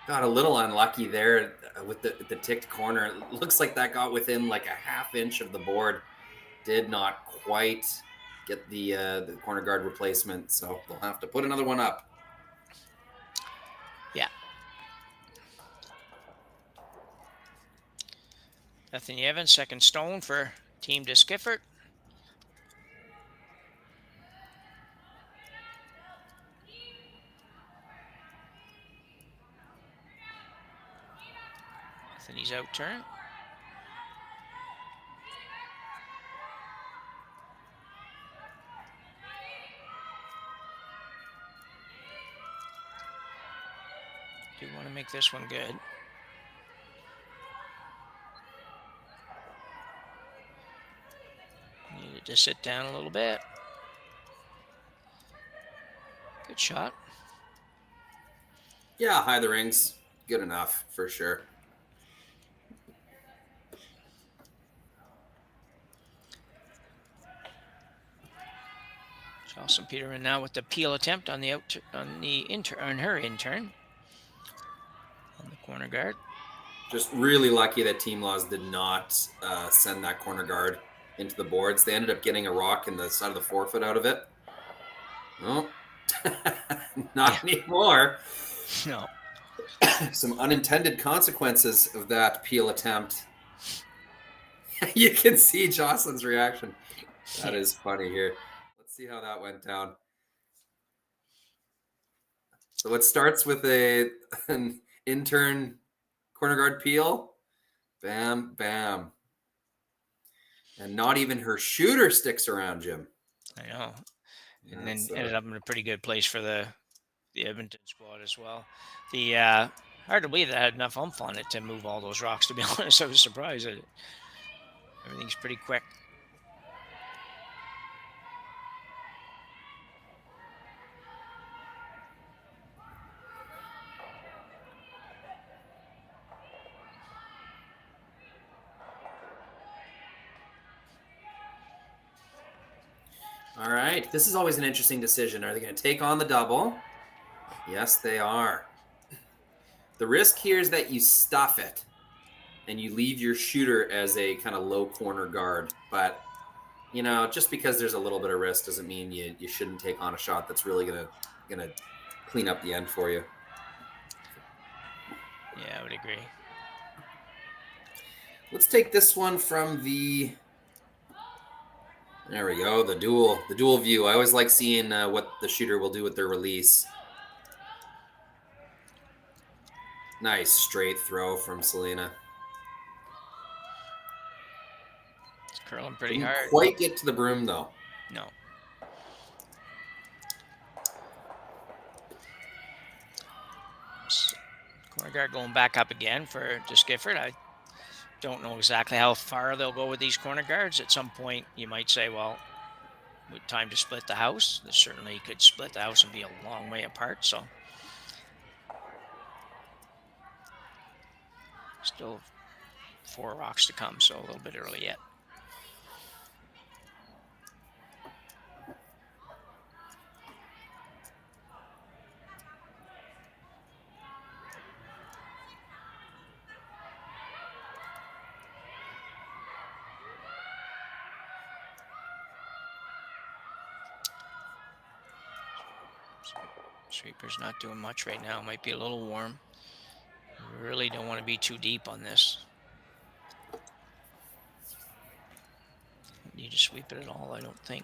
Got a little unlucky there with the ticked corner. It looks like that got within like a half inch of the board. Did not quite get the corner guard replacement, so they'll have to put another one up. Yeah. Bethany Evans, second stone for Team Deschiffart. Bethany's out turn. Do want to make this one good. Needed to sit down a little bit. Good shot. Yeah, high the rings. Good enough, for sure. Jocelyn Peterman now with the peel attempt on her intern on the corner guard. Just really lucky that Team Laws did not send that corner guard into the boards. They ended up getting a rock in the side of the forefoot out of it. Oh, not anymore. No. Some unintended consequences of that peel attempt. You can see Jocelyn's reaction. That is funny here. Let's see how that went down. So it starts with an intern corner guard peel. Bam, bam. And not even her shooter sticks around, Jim. I know. And then ended up in a pretty good place for the Edmonton squad as well. Hard to believe that had enough oomph on it to move all those rocks, to be honest. I was surprised at it. Everything's pretty quick. All right. This is always an interesting decision. Are they going to take on the double? Yes, they are. The risk here is that you stuff it and you leave your shooter as a kind of low corner guard. But, you know, just because there's a little bit of risk doesn't mean you shouldn't take on a shot that's really going to clean up the end for you. Yeah, I would agree. Let's take this one from the... There we go, the dual view. I always like seeing what the shooter will do with their release. Nice straight throw from Selena. It's curling pretty Didn't hard. quite get to the broom though. No. Corner guard going back up again for Deschiffart. I don't know exactly how far they'll go with these corner guards. At some point, you might say, well, time to split the house. They certainly could split the house and be a long way apart. So still 4 rocks to come, so a little bit early yet. Sweeper's not doing much right now. Might be a little warm. Really don't want to be too deep on this. Need to sweep it at all, I don't think.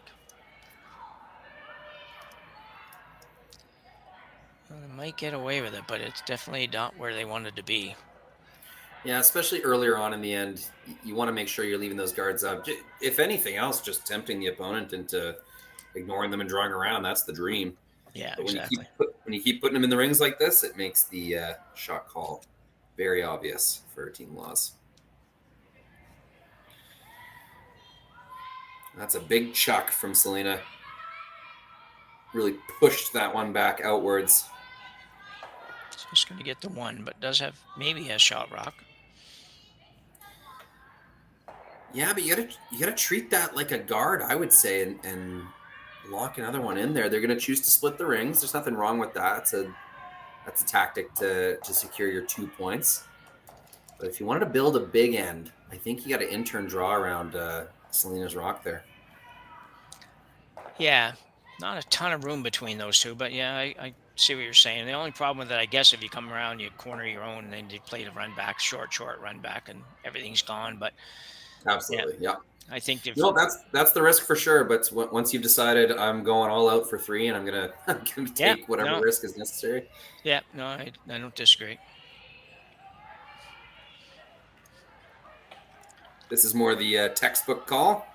Well, they might get away with it, but it's definitely not where they wanted to be. Yeah, especially earlier on in the end, you want to make sure you're leaving those guards up. If anything else, just tempting the opponent into ignoring them and drawing around. That's the dream. Yeah, But exactly. when you keep putting them in the rings like this, it makes the shot call very obvious for team loss. That's a big chuck from Selena. Really pushed that one back outwards. Just going to get the one, but does have maybe a shot rock. Yeah, but you gotta treat that like a guard, I would say, and lock another one in there. They're gonna choose to split the rings. There's nothing wrong with that. That's a tactic to secure your 2 points. But if you wanted to build a big end, I think you got to in-turn draw around Selena's rock there. Yeah, not a ton of room between those two, but yeah, I see what you're saying. The only problem with it, I guess, if you come around, you corner your own, and then you play the run back, short run back, and everything's gone. But absolutely, yeah. I think that's the risk for sure. But once you've decided I'm going all out for 3, and I'm gonna take whatever risk is necessary. Yeah, no, I don't disagree. This is more the textbook call.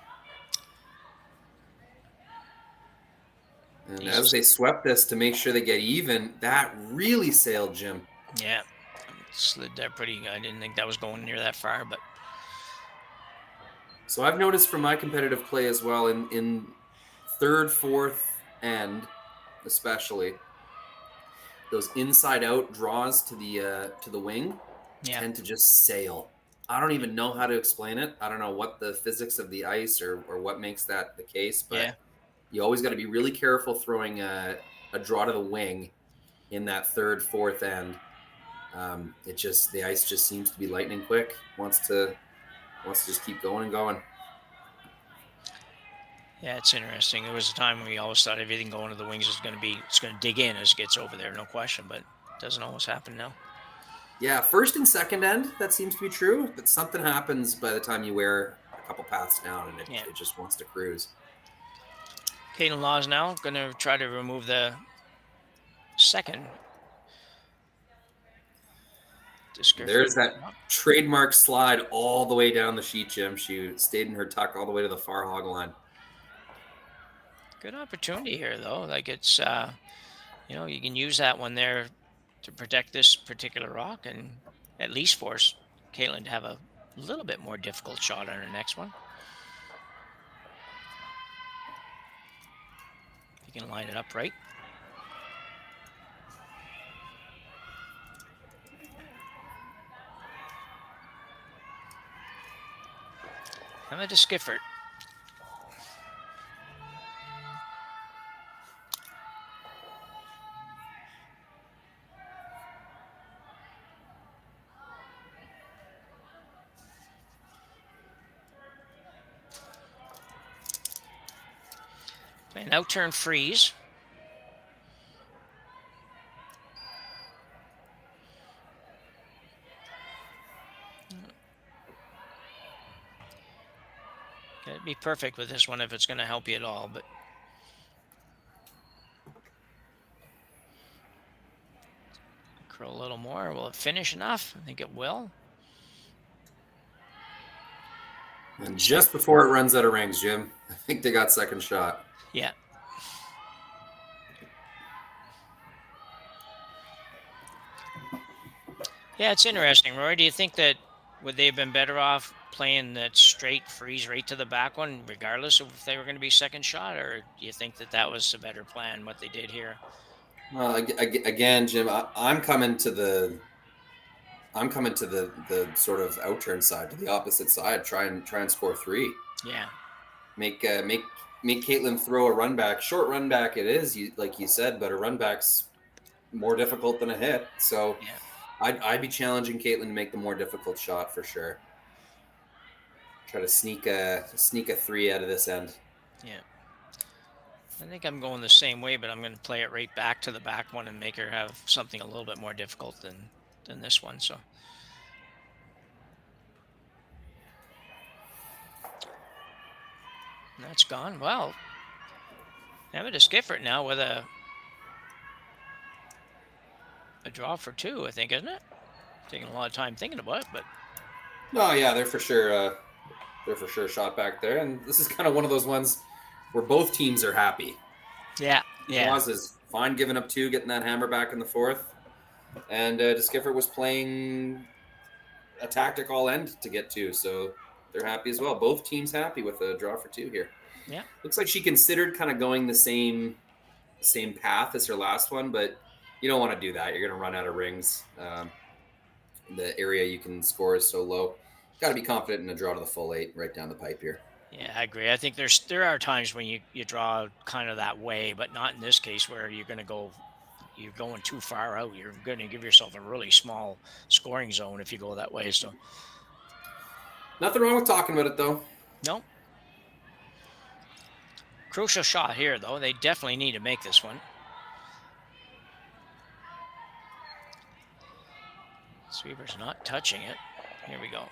And as they swept this to make sure they get even, that really sailed Jim. Yeah, slid there pretty good. I didn't think that was going near that far, but. So I've noticed from my competitive play as well, in third, fourth end, especially, those inside-out draws to the wing tend to just sail. I don't even know how to explain it. I don't know what the physics of the ice or what makes that the case, but you always got to be really careful throwing a draw to the wing in that third, fourth end. The ice just seems to be lightning quick. Wants to just keep going and going. Yeah, it's interesting. There was a time when we always thought everything going to the wings is going to dig in as it gets over there, no question, but it doesn't always happen now. Yeah, first and second end, that seems to be true, but something happens by the time you wear a couple paths down, and it just wants to cruise. Kaitlyn Lawes now going to try to remove the second. There's that trademark slide all the way down the sheet, Jim. She stayed in her tuck all the way to the far hog line. Good opportunity here, though. Like it's, you can use that one there to protect this particular rock and at least force Kaitlyn to have a little bit more difficult shot on her next one. You can line it up right. I'm at Deschiffart. An out-turn freeze. It'd be perfect with this one if it's going to help you at all, but curl a little more. Will it finish enough? I think it will. And just before it runs out of rings, Jim, I think they got second shot. Yeah. Yeah, it's interesting, Roy. Do you think that would they have been better off playing that straight freeze right to the back one, regardless of if they were going to be second shot, or do you think that was a better plan, what they did here? Well, again, Jim, I'm coming to the sort of out-turn side, to the opposite side. Try and score 3. Yeah. Make Kaitlyn throw a run back. Short run back it is, like you said, but a run back's more difficult than a hit. So yeah. I'd be challenging Kaitlyn to make the more difficult shot for sure. Try to sneak a 3 out of this end. Yeah. I think I'm going the same way, but I'm going to play it right back to the back one and make her have something a little bit more difficult than this one. So that's gone. Well, have a Deschiffart now with a draw for 2, I think, isn't it? Taking a lot of time thinking about it, but No, yeah, they're for sure. They're for sure shot back there, and this is kind of one of those ones where both teams are happy. Yeah. Laws is fine giving up 2, getting that hammer back in the 4th, and Deschiffart was playing a tactic all end to get 2, so they're happy as well. Both teams happy with a draw for 2 here. Yeah. Looks like she considered kind of going the same path as her last one, but you don't want to do that. You're going to run out of rings. The area you can score is so low. Got to be confident in a draw to the full 8 right down the pipe here. Yeah, I agree. I think there are times when you draw kind of that way, but not in this case where you're going too far out. You're going to give yourself a really small scoring zone if you go that way. So nothing wrong with talking about it, though. No. Crucial shot here, though. They definitely need to make this one. Sweeper's not touching it. Here we go.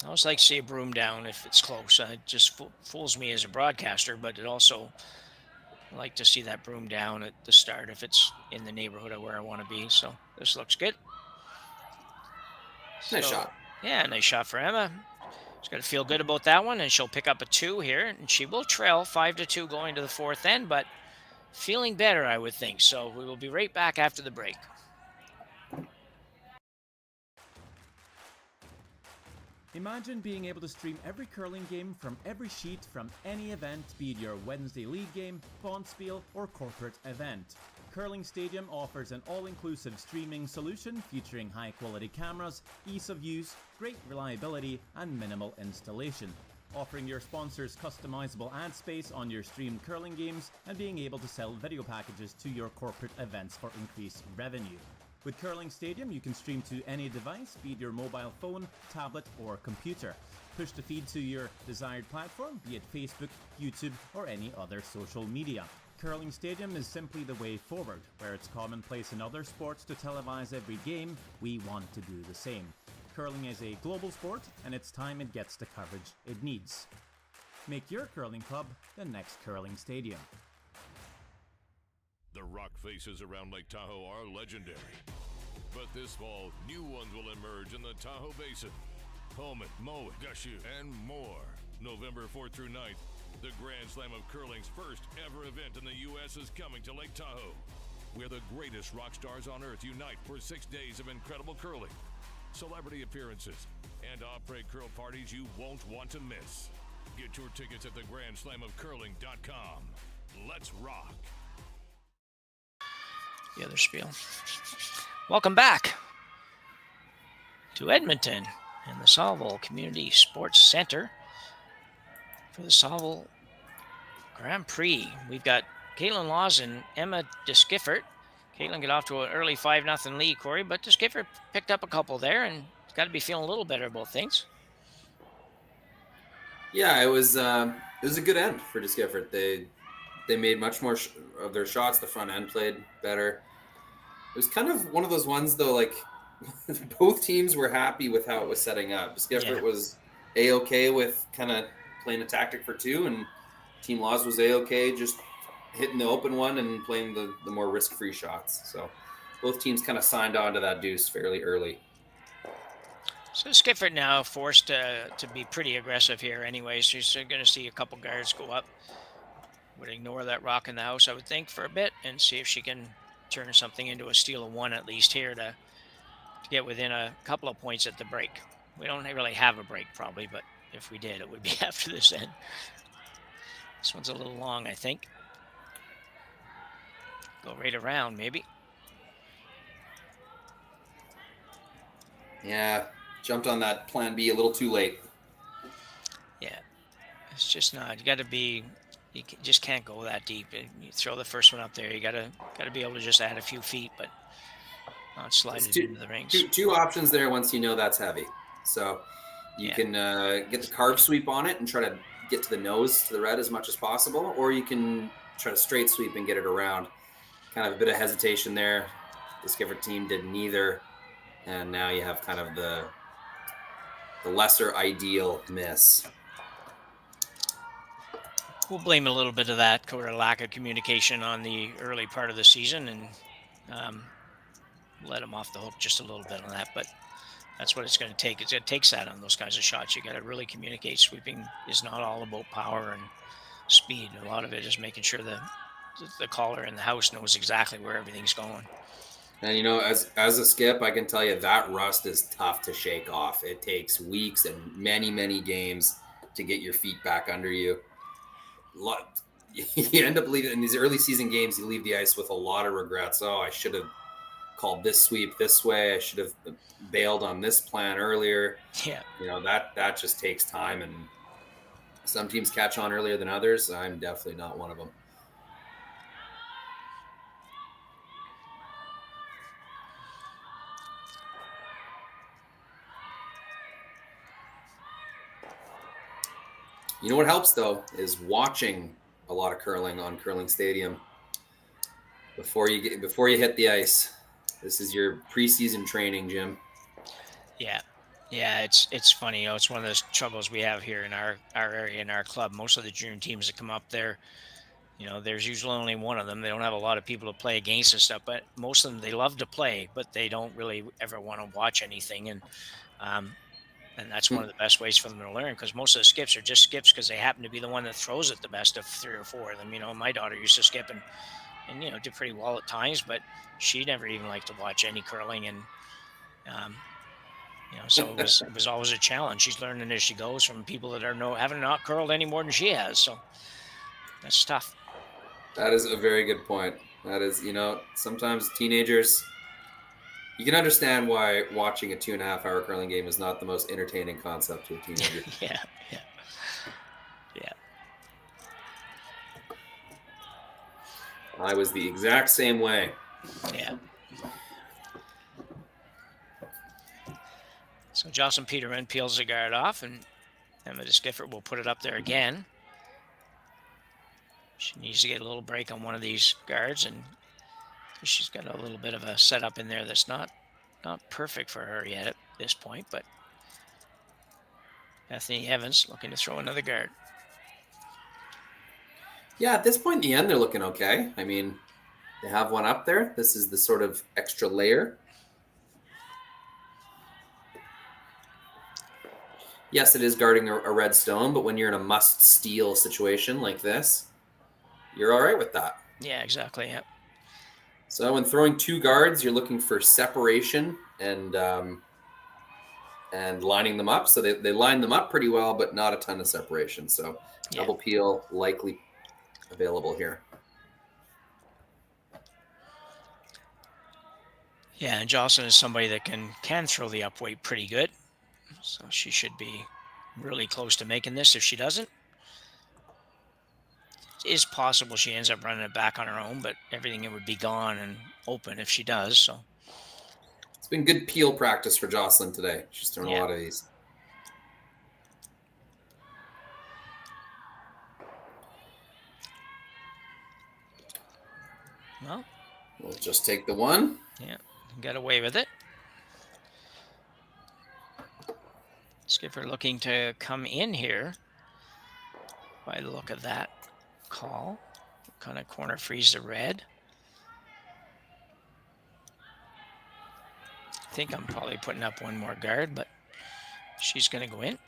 I always like to see a broom down if it's close. It just fools me as a broadcaster, but it also I like to see that broom down at the start if it's in the neighborhood of where I want to be. So this looks good. Nice shot. Yeah, nice shot for Emma. She's got to feel good about that one, and she'll pick up a 2 here, and she will trail 5-2 going to the 4th end, but feeling better, I would think. So we will be right back after the break. Imagine being able to stream every curling game from every sheet from any event, be it your Wednesday league game, bonspiel, or corporate event. Curling Stadium offers an all-inclusive streaming solution featuring high-quality cameras, ease of use, great reliability, and minimal installation. Offering your sponsors customizable ad space on your streamed curling games and being able to sell video packages to your corporate events for increased revenue. With Curling Stadium, you can stream to any device, be it your mobile phone, tablet, or computer. Push the feed to your desired platform, be it Facebook, YouTube, or any other social media. Curling Stadium is simply the way forward. Where it's commonplace in other sports to televise every game, we want to do the same. Curling is a global sport, and it's time it gets the coverage it needs. Make your curling club the next Curling Stadium. The rock faces around Lake Tahoe are legendary. But this fall, new ones will emerge in the Tahoe Basin. Pullman, Mowat, Gushu, and more. November 4th through 9th, the Grand Slam of Curling's first ever event in the U.S. is coming to Lake Tahoe, where the greatest rock stars on earth unite for 6 days of incredible curling, celebrity appearances, and après curl parties you won't want to miss. Get your tickets at thegrandslamofcurling.com. Let's rock. The other spiel. Welcome back to Edmonton and the Saville Community Sports Center for the Saville Grand Prix. We've got Kaitlyn Laws and Emma Deschiffart. Kaitlyn got off to an early 5-0 lead, Corey, but Deschiffart picked up a couple there and got to be feeling a little better about things. Yeah, it was a good end for Deschiffart. They made much more of their shots. The front end played better. It was kind of one of those ones, though, like both teams were happy with how it was setting up. Deschiffart was A-okay with kind of playing a tactic for 2, and Team Laws was A-okay just hitting the open one and playing the more risk-free shots. So both teams kind of signed on to that deuce fairly early. So Deschiffart now forced to be pretty aggressive here anyway. So she's going to see a couple guards go up. Would ignore that rock in the house, I would think, for a bit and see if she can turn something into a steal of 1 at least here to get within a couple of points at the break. We don't really have a break probably, but if we did, it would be after this end. This one's a little long, I think. Go right around, maybe. Yeah, jumped on that plan B a little too late. Yeah, it's just not. You got to be. You just can't go that deep. You throw the first one up there. You gotta be able to just add a few feet, but not slide it into the rings. Two options there once you know that's heavy. So you can get the carve sweep on it and try to get to the nose, to the red as much as possible, or you can try to straight sweep and get it around. Kind of a bit of hesitation there. The Deschiffart team did neither, and now you have kind of the lesser ideal miss. We'll blame a little bit of that or a lack of communication on the early part of the season and let them off the hook just a little bit on that. But That's what it's going to take. It takes that on those kinds of shots. You got to really communicate. Sweeping is not all about power and speed. A lot of it is making sure the caller in the house knows exactly where everything's going. And, you know, as a skip, I can tell you that rust is tough to shake off. It takes weeks and many, many games to get your feet back under you. You end up leaving in these early season games, you leave the ice with a lot of regrets. Oh, I should have called this sweep this way. I should have bailed on this plan earlier. Yeah. You know, that just takes time, and some teams catch on earlier than others. I'm definitely not one of them. You know what helps, though, is watching a lot of curling on Curling Stadium before you hit the ice. This is your preseason training, Jim. Yeah. It's funny. You know, it's one of those troubles we have here in our area, in our club. Most of the junior teams that come up there, you know, there's usually only one of them. They don't have a lot of people to play against and stuff, but most of them, they love to play, but they don't really ever want to watch anything. And that's one of the best ways for them to learn, because most of the skips are just skips because they happen to be the one that throws it the best of 3 or 4 of them. You know, my daughter used to skip and you know, did pretty well at times, but she never even liked to watch any curling. And, you know, so it was always a challenge. She's learning as she goes from people that haven't not curled any more than she has. So that's tough. That is a very good point. That is, you know, sometimes teenagers, you can understand why watching a 2.5-hour curling game is not the most entertaining concept to a teenager. Yeah. I was the exact same way. Yeah. So Jocelyn Peterman peels the guard off, and Emma Deschiffart will put it up there again. She needs to get a little break on one of these guards, and she's got a little bit of a setup in there that's not perfect for her yet at this point, but Bethany Evans looking to throw another guard. Yeah, at this point in the end, they're looking okay. I mean, they have one up there. This is the sort of extra layer. Yes, it is guarding a red stone, but when you're in a must-steal situation like this, you're all right with that. Yeah, exactly, yeah. So when throwing 2 guards, you're looking for separation and lining them up. So they line them up pretty well, but not a ton of separation. So double peel likely available here. Yeah, and Jocelyn is somebody that can throw the up weight pretty good. So she should be really close to making this if she doesn't. It is possible she ends up running it back on her own, but everything would be gone and open if she does. So it's been good peel practice for Jocelyn today. She's thrown a lot of these. Well, we'll just take the one. Yeah, got away with it. Skipper looking to come in here by the look of that call. Kind of corner freeze the red. I think I'm probably putting up one more guard, but she's going to go in.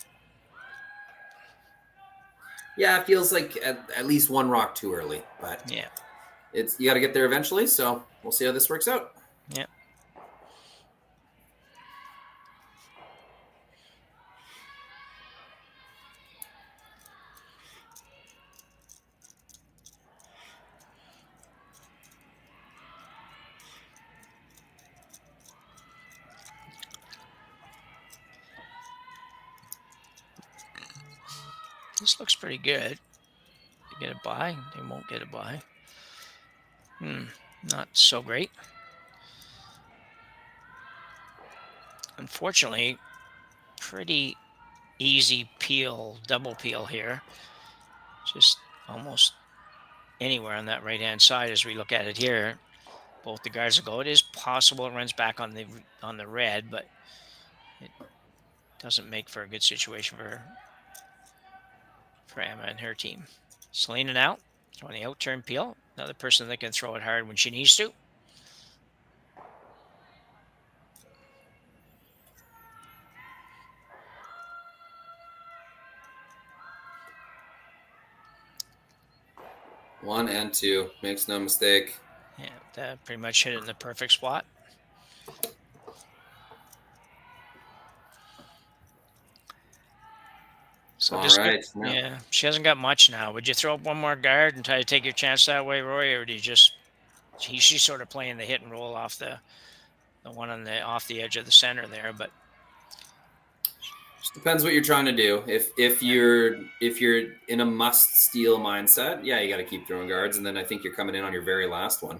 Yeah, it feels like at least one rock too early, but yeah, you got to get there eventually. So we'll see how this works out. Yeah. This looks pretty good. They get a buy. They won't get a buy. Not so great. Unfortunately, pretty easy peel, double peel here. Just almost anywhere on that right-hand side as we look at it here. Both the guards will go. It is possible it runs back on the red, but it doesn't make for a good situation for Emma and her team. Selena now throwing the out-turn peel. Another person that can throw it hard when she needs to. 1 and 2. Makes no mistake. Yeah, that pretty much hit it in the perfect spot. So All just right. yeah, she hasn't got much now. Would you throw up one more guard and try to take your chance that way, Roy, or do you just she's sort of playing the hit and roll off the one on the off the edge of the center there, but just depends what you're trying to do. If you're in a must steal mindset, yeah, you got to keep throwing guards, and then I think you're coming in on your very last one.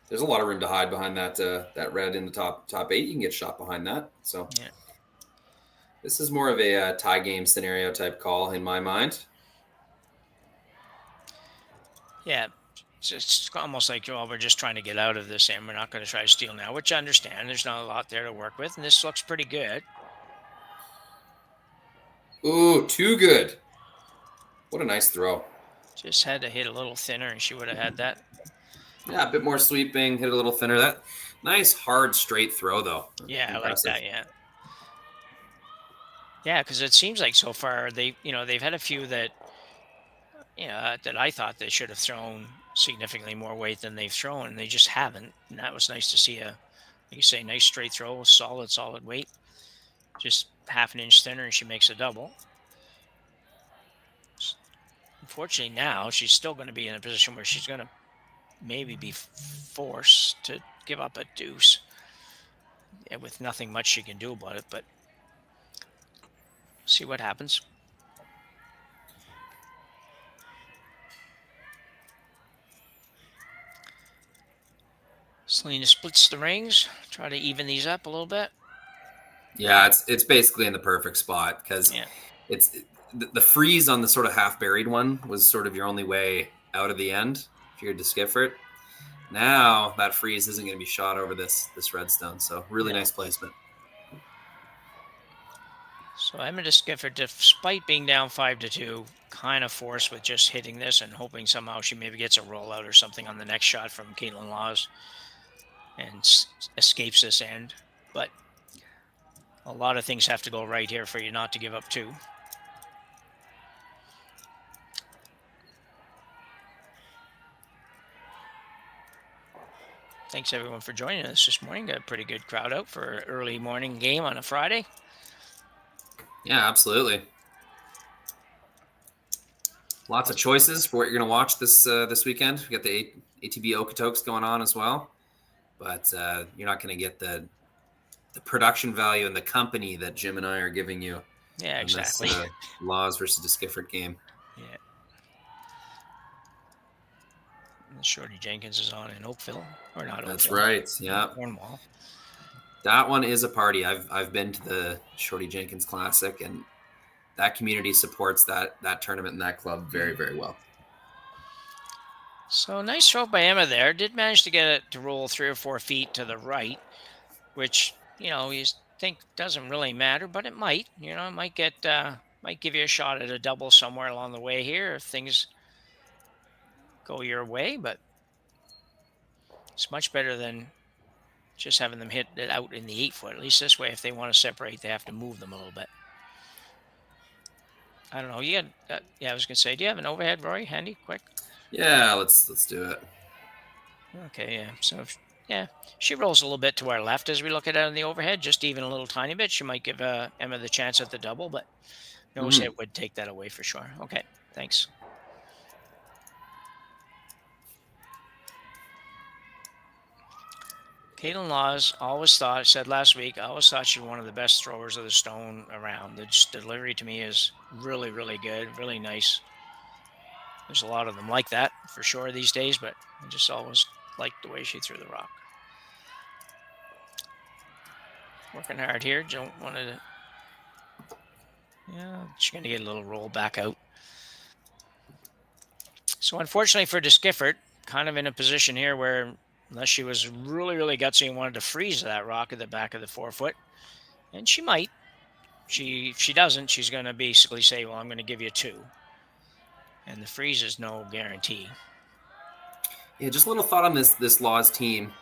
There's a lot of room to hide behind that red in the top 8. You can get shot behind that. So yeah. This is more of a tie game scenario type call in my mind. Yeah, it's almost like, well, we're just trying to get out of this and we're not going to try to steal now, which I understand. There's not a lot there to work with, and this looks pretty good. Ooh, too good. What a nice throw. Just had to hit a little thinner and she would have had that. Yeah, a bit more sweeping, hit a little thinner. That nice, hard, straight throw, though. Yeah, impressive. I like that, yeah. Yeah, because it seems like so far they've had a few that that I thought they should have thrown significantly more weight than they've thrown, and they just haven't. And that was nice to see like you say, nice straight throw, solid weight, just half an inch thinner, and she makes a double. Unfortunately, now she's still going to be in a position where she's going to maybe be forced to give up a deuce, with nothing much she can do about it, but see what happens. Selena splits the rings, try to even these up a little bit. Yeah, it's basically in the perfect spot because it's the freeze on the sort of half buried one was sort of your only way out of the end if you're Deschiffart. Now that freeze isn't going to be shot over this redstone, so really nice placement. So Emma Deschiffart, despite being down 5-2, kind of forced with just hitting this and hoping somehow she maybe gets a rollout or something on the next shot from Kaitlyn Laws and escapes this end. But a lot of things have to go right here for you not to give up 2. Thanks everyone for joining us this morning. Got a pretty good crowd out for an early morning game on a Friday. Yeah, absolutely. Lots of choices for what you're going to watch this weekend. We got the ATV Okotoks going on as well, but you're not going to get the production value and the company that Jim and I are giving you. Yeah, exactly. This, Laws versus Deschiffart game. Yeah. And Shorty Jenkins is on in Oakville, or not? That's Oakville, right. Yeah. Cornwall. That one is a party. I've been to the Shorty Jenkins Classic, and that community supports that tournament and that club very, very well. So nice throw by Emma there. Did manage to get it to roll 3 or 4 feet to the right, which you think doesn't really matter, but it might. It might give you a shot at a double somewhere along the way here if things go your way. But it's much better than just having them hit it out in the 8 foot. At least this way, if they want to separate, they have to move them a little bit. I don't know. You had, I was gonna say, do you have an overhead, Rory? Handy, quick. Yeah, let's do it. Okay, yeah. So, she rolls a little bit to our left as we look at it on the overhead, just even a little tiny bit. She might give Emma the chance at the double, but knows it would take that away for sure. Okay, thanks. Kaitlyn Laws said last week, I always thought she was one of the best throwers of the stone around. The delivery to me is really, really good, really nice. There's a lot of them like that for sure these days, but I just always liked the way she threw the rock. Working hard here. Don't want to. Yeah, she's going to get a little roll back out. So unfortunately for Deschiffart, kind of in a position here where unless she was really, really gutsy and wanted to freeze that rock at the back of the 4 foot, and she might. If she doesn't, she's going to basically say, well, I'm going to give you 2. And the freeze is no guarantee. Yeah, just a little thought on this Laws team.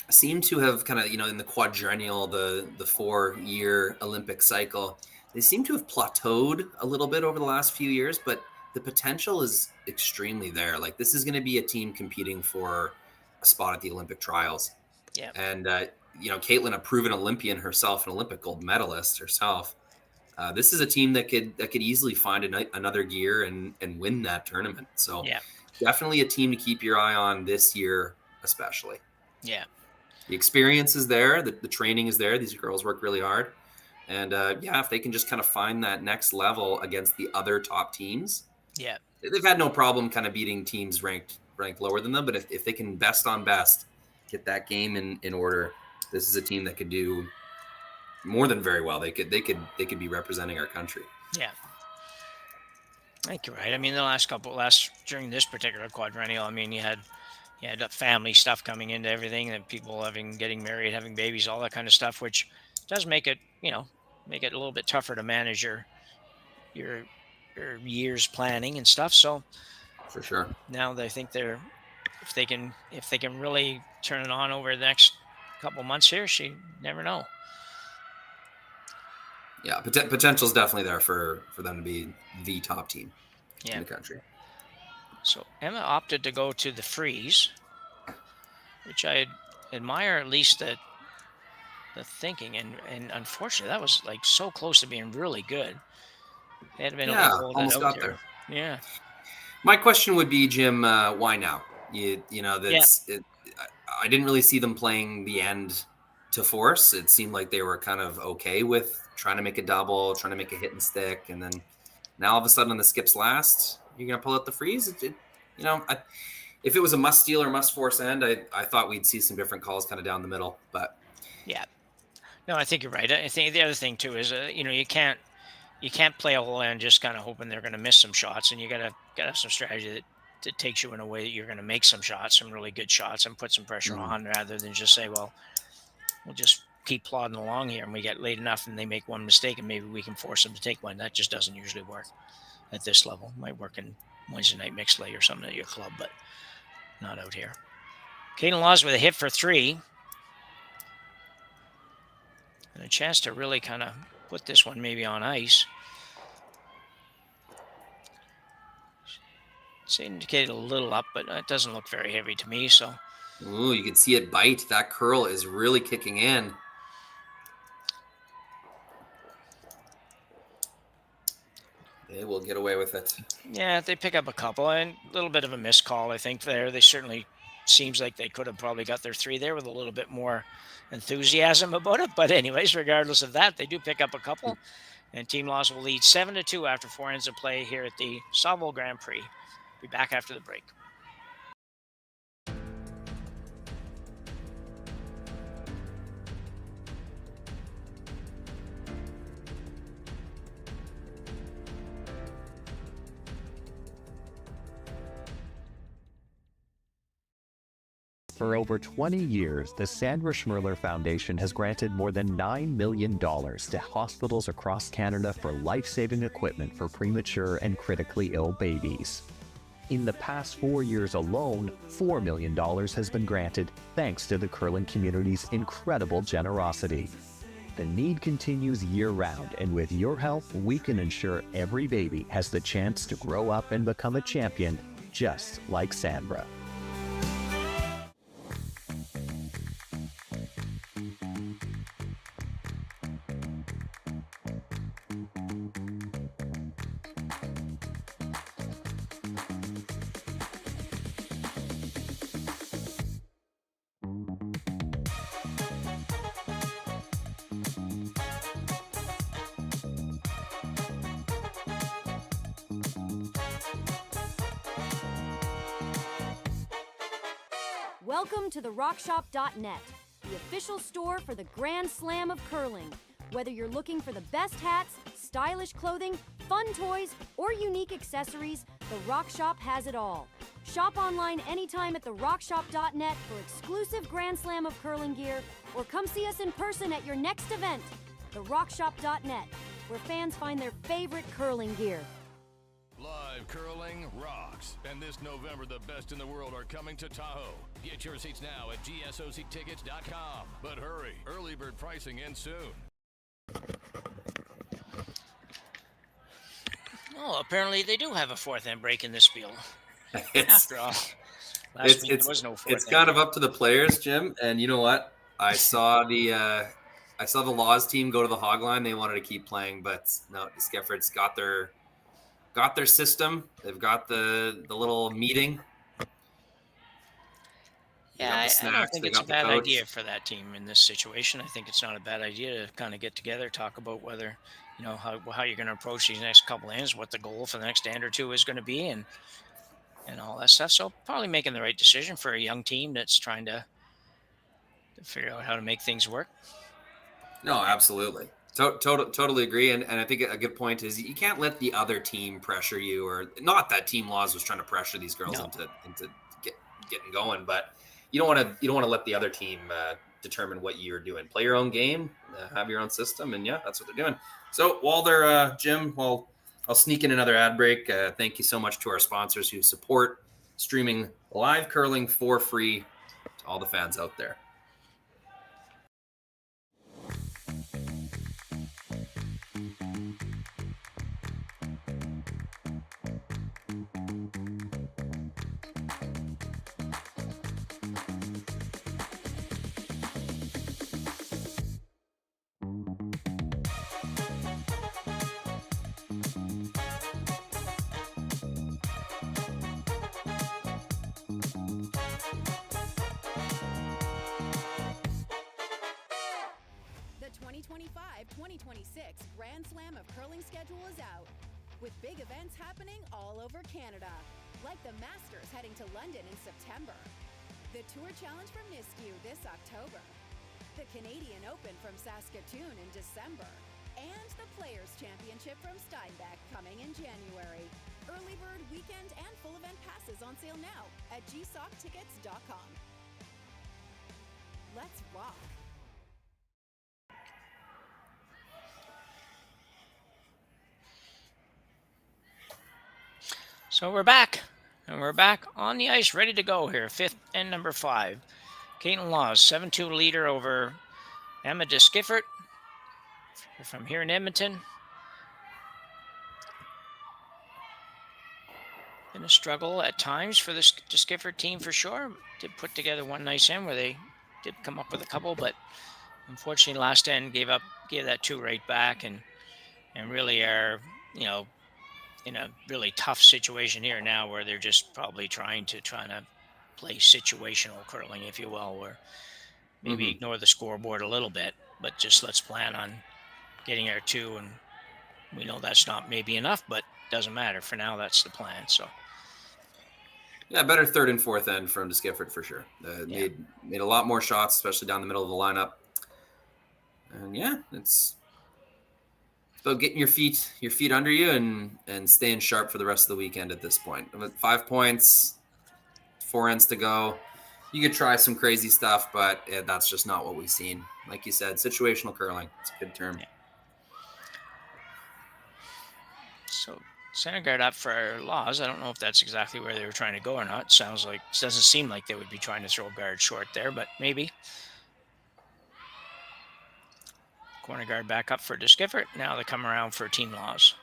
Seem to have kind of, in the quadrennial, the 4-year Olympic cycle, they seem to have plateaued a little bit over the last few years, but the potential is extremely there. Like, this is going to be a team competing for a spot at the Olympic trials. Yeah. And, Kaitlyn, a proven Olympian herself, an Olympic gold medalist herself. This is a team that could easily find another gear and win that tournament. So definitely a team to keep your eye on this year, especially. Yeah. The experience is there. The training is there. These girls work really hard. And if they can just kind of find that next level against the other top teams. Yeah. They've had no problem kind of beating teams ranked lower than them. But if they can best on best, get that game in order, this is a team that could do more than very well. They could be representing our country. Yeah. I think you're right. I mean, during this particular quadrennial, I mean, you had family stuff coming into everything, and people getting married, having babies, all that kind of stuff, which does make it, make it a little bit tougher to manage your year's planning and stuff. So for sure. Now I think if they can really turn it on over the next couple months here, you never know. Yeah, potential is definitely there for them to be the top team in the country. So Emma opted to go to the freeze, which I admire, at least the thinking, and unfortunately that was like so close to being really good. They had been able to hold almost it out got there. Yeah. My question would be, Jim, why now? I didn't really see them playing the end to force. It seemed like they were kind of okay with trying to make a double, trying to make a hit and stick, and then now all of a sudden on the skips last, you're going to pull out the freeze. If it was a must steal or must force end, I thought we'd see some different calls kind of down the middle. But yeah, no, I think you're right. I think the other thing too is you can't play a whole end just kind of hoping they're going to miss some shots, and you gotta have some strategy that takes you in a way that you're going to make some shots, some really good shots, and put some pressure on, rather than just say, well, we'll just keep plodding along here, and we get late enough and they make one mistake and maybe we can force them to take one. That just doesn't usually work at this level. It might work in Wednesday night mixed lay or something at your club, but not out here. Kaitlyn Laws with a hit for 3. And a chance to really kind of put this one maybe on ice. It's indicated a little up, but it doesn't look very heavy to me, so. Ooh, you can see it bite. That curl is really kicking in. They will get away with it. Yeah, they pick up a couple, and a little bit of a missed call, I think, there. They certainly seems like they could have probably got their 3 there with a little bit more enthusiasm about it. But anyways, regardless of that, they do pick up a couple, and Team Laws will lead 7-2 after 4 ends of play here at the Saville Grand Prix. Be back after the break. For over 20 years, the Sandra Schmirler Foundation has granted more than $9 million to hospitals across Canada for life-saving equipment for premature and critically ill babies. In the past 4 years alone, $4 million has been granted thanks to the curling community's incredible generosity. The need continues year-round, and with your help, we can ensure every baby has the chance to grow up and become a champion, just like Sandra. Welcome to therockshop.net, the official store for the Grand Slam of curling. Whether you're looking for the best hats, stylish clothing, fun toys, or unique accessories, the Rock Shop has it all. Shop online anytime at therockshop.net for exclusive Grand Slam of curling gear, or come see us in person at your next event. Therockshop.net, where fans find their favorite curling gear. Live curling rocks. And this November, the best in the world are coming to Tahoe. Get your seats now at gsoctickets.com. But hurry, early bird pricing ends soon. Oh, apparently they do have a fourth end break in this spiel. It's After all, last week there was no fourth it's end kind of break. up to the players, Jim. And you know what? I saw the Laws team go to the hog line. They wanted to keep playing, but no, Deskiffart's got their system. They've got the little meeting. Yeah, I don't think it's a bad idea for that team in this situation. I think it's not a bad idea to kind of get together, talk about whether, how you're going to approach these next couple of ends, what the goal for the next end or two is going to be, and all that stuff. So probably making the right decision for a young team that's trying to figure out how to make things work. No, absolutely. Totally agree. And I think a good point is you can't let the other team pressure you, or not that Team Laws was trying to pressure these girls into getting going, but you don't want to let the other team determine what you're doing. Play your own game, have your own system, and yeah, that's what they're doing. So while they're Jim, I'll sneak in another ad break. Thank you so much to our sponsors who support streaming live curling for free to all the fans out there. The 2025-2026 Grand Slam of Curling schedule is out, with big events happening all over Canada, like the Masters heading to London in September, the Tour Challenge from Nisku this October, the Canadian Open from Saskatoon in December, and the Players' Championship from Steinbeck coming in January. Early bird weekend and full event passes on sale now at gsoctickets.com. Let's rock. So we're back, and we're back on the ice, ready to go here. Fifth and number 5. Kaitlyn Laws, 7-2 leader over Emma Deschiffart from here in Edmonton. Been a struggle at times for this Deschiffart team for sure. Did put together one nice end where they did come up with a couple, but unfortunately last end gave that 2 right back, and really are, in a really tough situation here now where they're just probably trying to play situational curling, if you will, where maybe ignore the scoreboard a little bit, but just let's plan on getting our 2. And we know that's not maybe enough, but doesn't matter. For now, that's the plan. So, yeah, better third and fourth end from Deschiffart for sure. Made a lot more shots, especially down the middle of the lineup. And yeah, it's about getting your feet under you and staying sharp for the rest of the weekend at this point. With 5 points, 4 ends to go, you could try some crazy stuff, but that's just not what we've seen. Like you said, situational curling. It's a good term. Yeah. So center guard up for Laws. I don't know if that's exactly where they were trying to go or not. It doesn't seem like they would be trying to throw guard short there, but maybe. Corner guard back up for Deschiffart. Now they come around for Team Laws.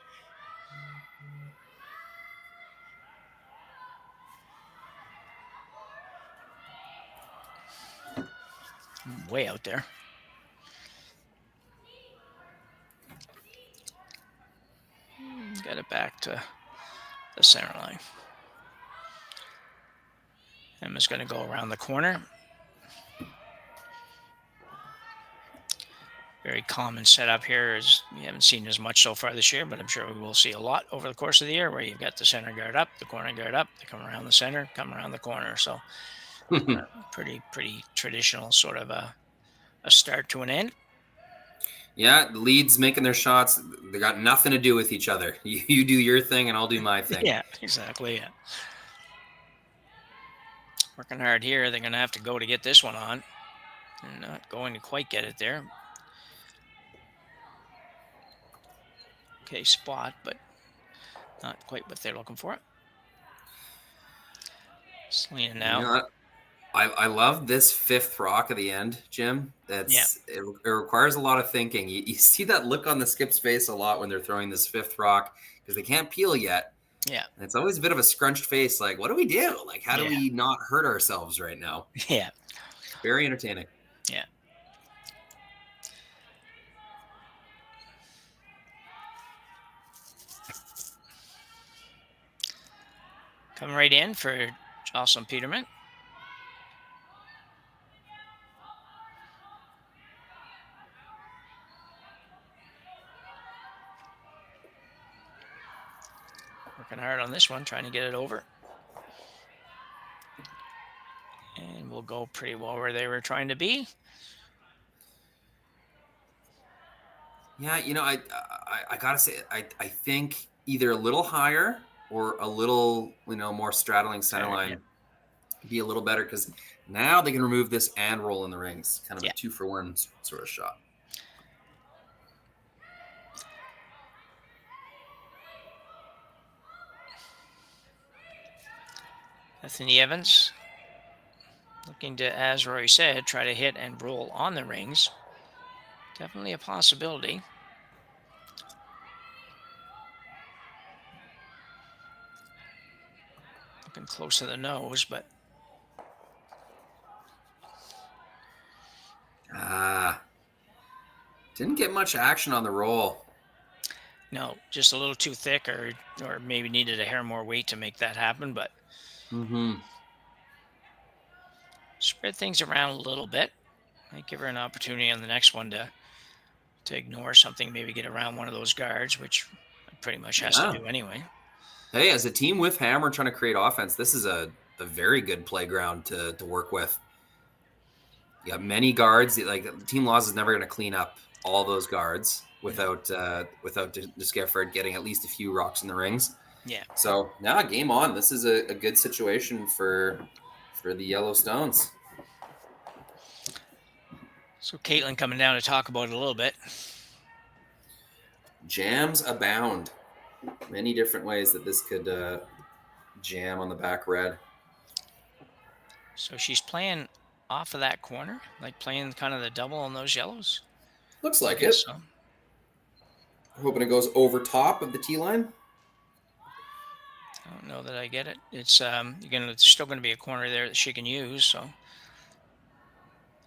Way out there. Got it back to the center line. Emma's going to go around the corner. Very common setup here. Is we haven't seen as much so far this year, but I'm sure we will see a lot over the course of the year, where you've got the center guard up, the corner guard up, they come around the center, come around the corner. So pretty traditional sort of a start to an end. Yeah, the leads making their shots. They got nothing to do with each other. You do your thing and I'll do my thing. Yeah, exactly. Yeah. Working hard here. They're going to have to go to get this one on. They're not going to quite get it there. Okay, spot, but not quite what they're looking for. Selena now. You know what? I love this 5th rock at the end, Jim. It requires a lot of thinking. You see that look on the skip's face a lot when they're throwing this 5th rock, because they can't peel yet. Yeah. And it's always a bit of a scrunched face. Like, what do we do? Like, how do we not hurt ourselves right now? Yeah. Very entertaining. Yeah. Coming right in for Jocelyn Peterman. Working hard on this one, trying to get it over. And we'll go pretty well where they were trying to be. Yeah, I gotta say, I think either a little higher or a little, more straddling center line be a little better, because now they can remove this and roll in the rings. Kind of a 2-for-1 sort of shot. Anthony Evans looking to, as Roy said, try to hit and roll on the rings. Definitely a possibility. Looking close to the nose, but didn't get much action on the roll. no, just a little too thick, or maybe needed a hair more weight to make that happen. But spread things around a little bit. Might give her an opportunity on the next one to ignore something, maybe get around one of those guards, which pretty much has to do anyway. Hey, as a team with Hammer trying to create offense, this is a very good playground to work with. You got many guards. Like, Team Laws is never going to clean up all those guards without Deschiffart getting at least a few rocks in the rings. Yeah. So now, game on. This is a good situation for the Yellowstones. So Kaitlyn coming down to talk about it a little bit. Jams abound. Many different ways that this could jam on the back red. So she's playing off of that corner, like playing kind of the double on those yellows. Looks like it. So. Hoping it goes over top of the T line. I don't know that I get it. It's still gonna be a corner there that she can use. So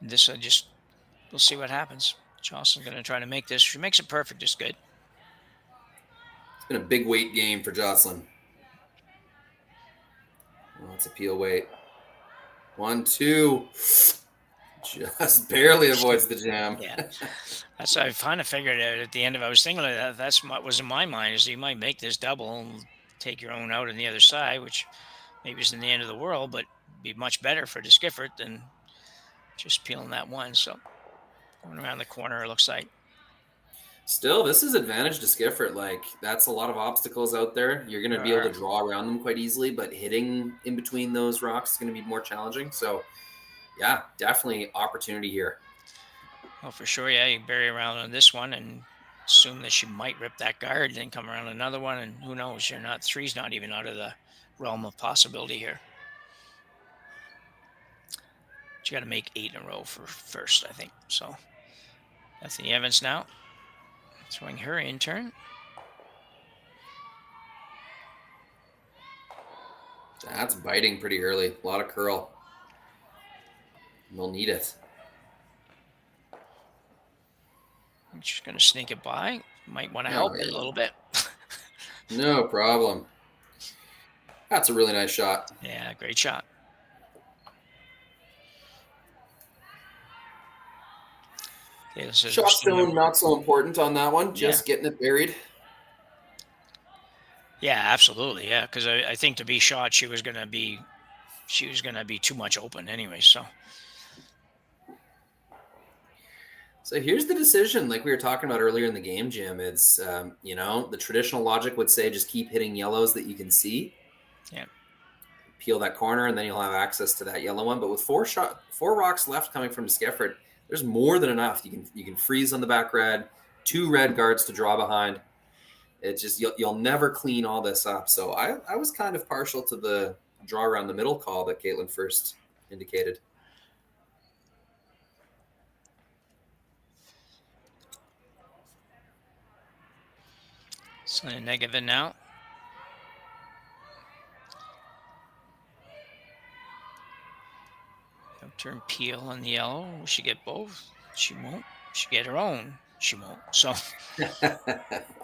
this we'll see what happens. Jocelyn's gonna try to make this. If she makes it perfect, it's good. It's been a big weight game for Jocelyn. Let's appeal weight. 1, 2. Just barely avoids the jam. Yeah. That's what I kind of figured out at the end of it. I was thinking like that. That's what was in my mind, is you might make this double and take your own out on the other side, which maybe isn't the end of the world, but be much better for Deschiffart than just peeling that one. So going around the corner, it looks like. Still, this is advantage to Deschiffart. Like, that's a lot of obstacles out there. You're going to be able to draw around them quite easily, but hitting in between those rocks is going to be more challenging. So, yeah, definitely opportunity here. Well, for sure, yeah. You bury around on this one and assume that she might rip that guard, then come around another one, and who knows? Three's not even out of the realm of possibility here. But you got to make 8 in a row for first, I think. So, Anthony Evans now. Throwing her in turn. That's biting pretty early. A lot of curl. They'll need it. She's going to sneak it by. Might want to help it a little bit. No problem. That's a really nice shot. Yeah, great shot. Okay, shot stone not so important on that one. Just getting it buried. Yeah, absolutely. Yeah, because I think to be shot, she was gonna be too much open anyway. So here's the decision. Like we were talking about earlier in the game, Jim. It's the traditional logic would say just keep hitting yellows that you can see. Yeah. Peel that corner, and then you'll have access to that yellow one. But with 4 rocks left coming from Deschiffart, there's more than enough. You can freeze on the back red, 2 red guards to draw behind. It's just you'll never clean all this up. So I was kind of partial to the draw around the middle call that Kaitlyn first indicated. Sling a negative in now. Turn peel on the yellow. Will she get both? She won't. She get her own. She won't. So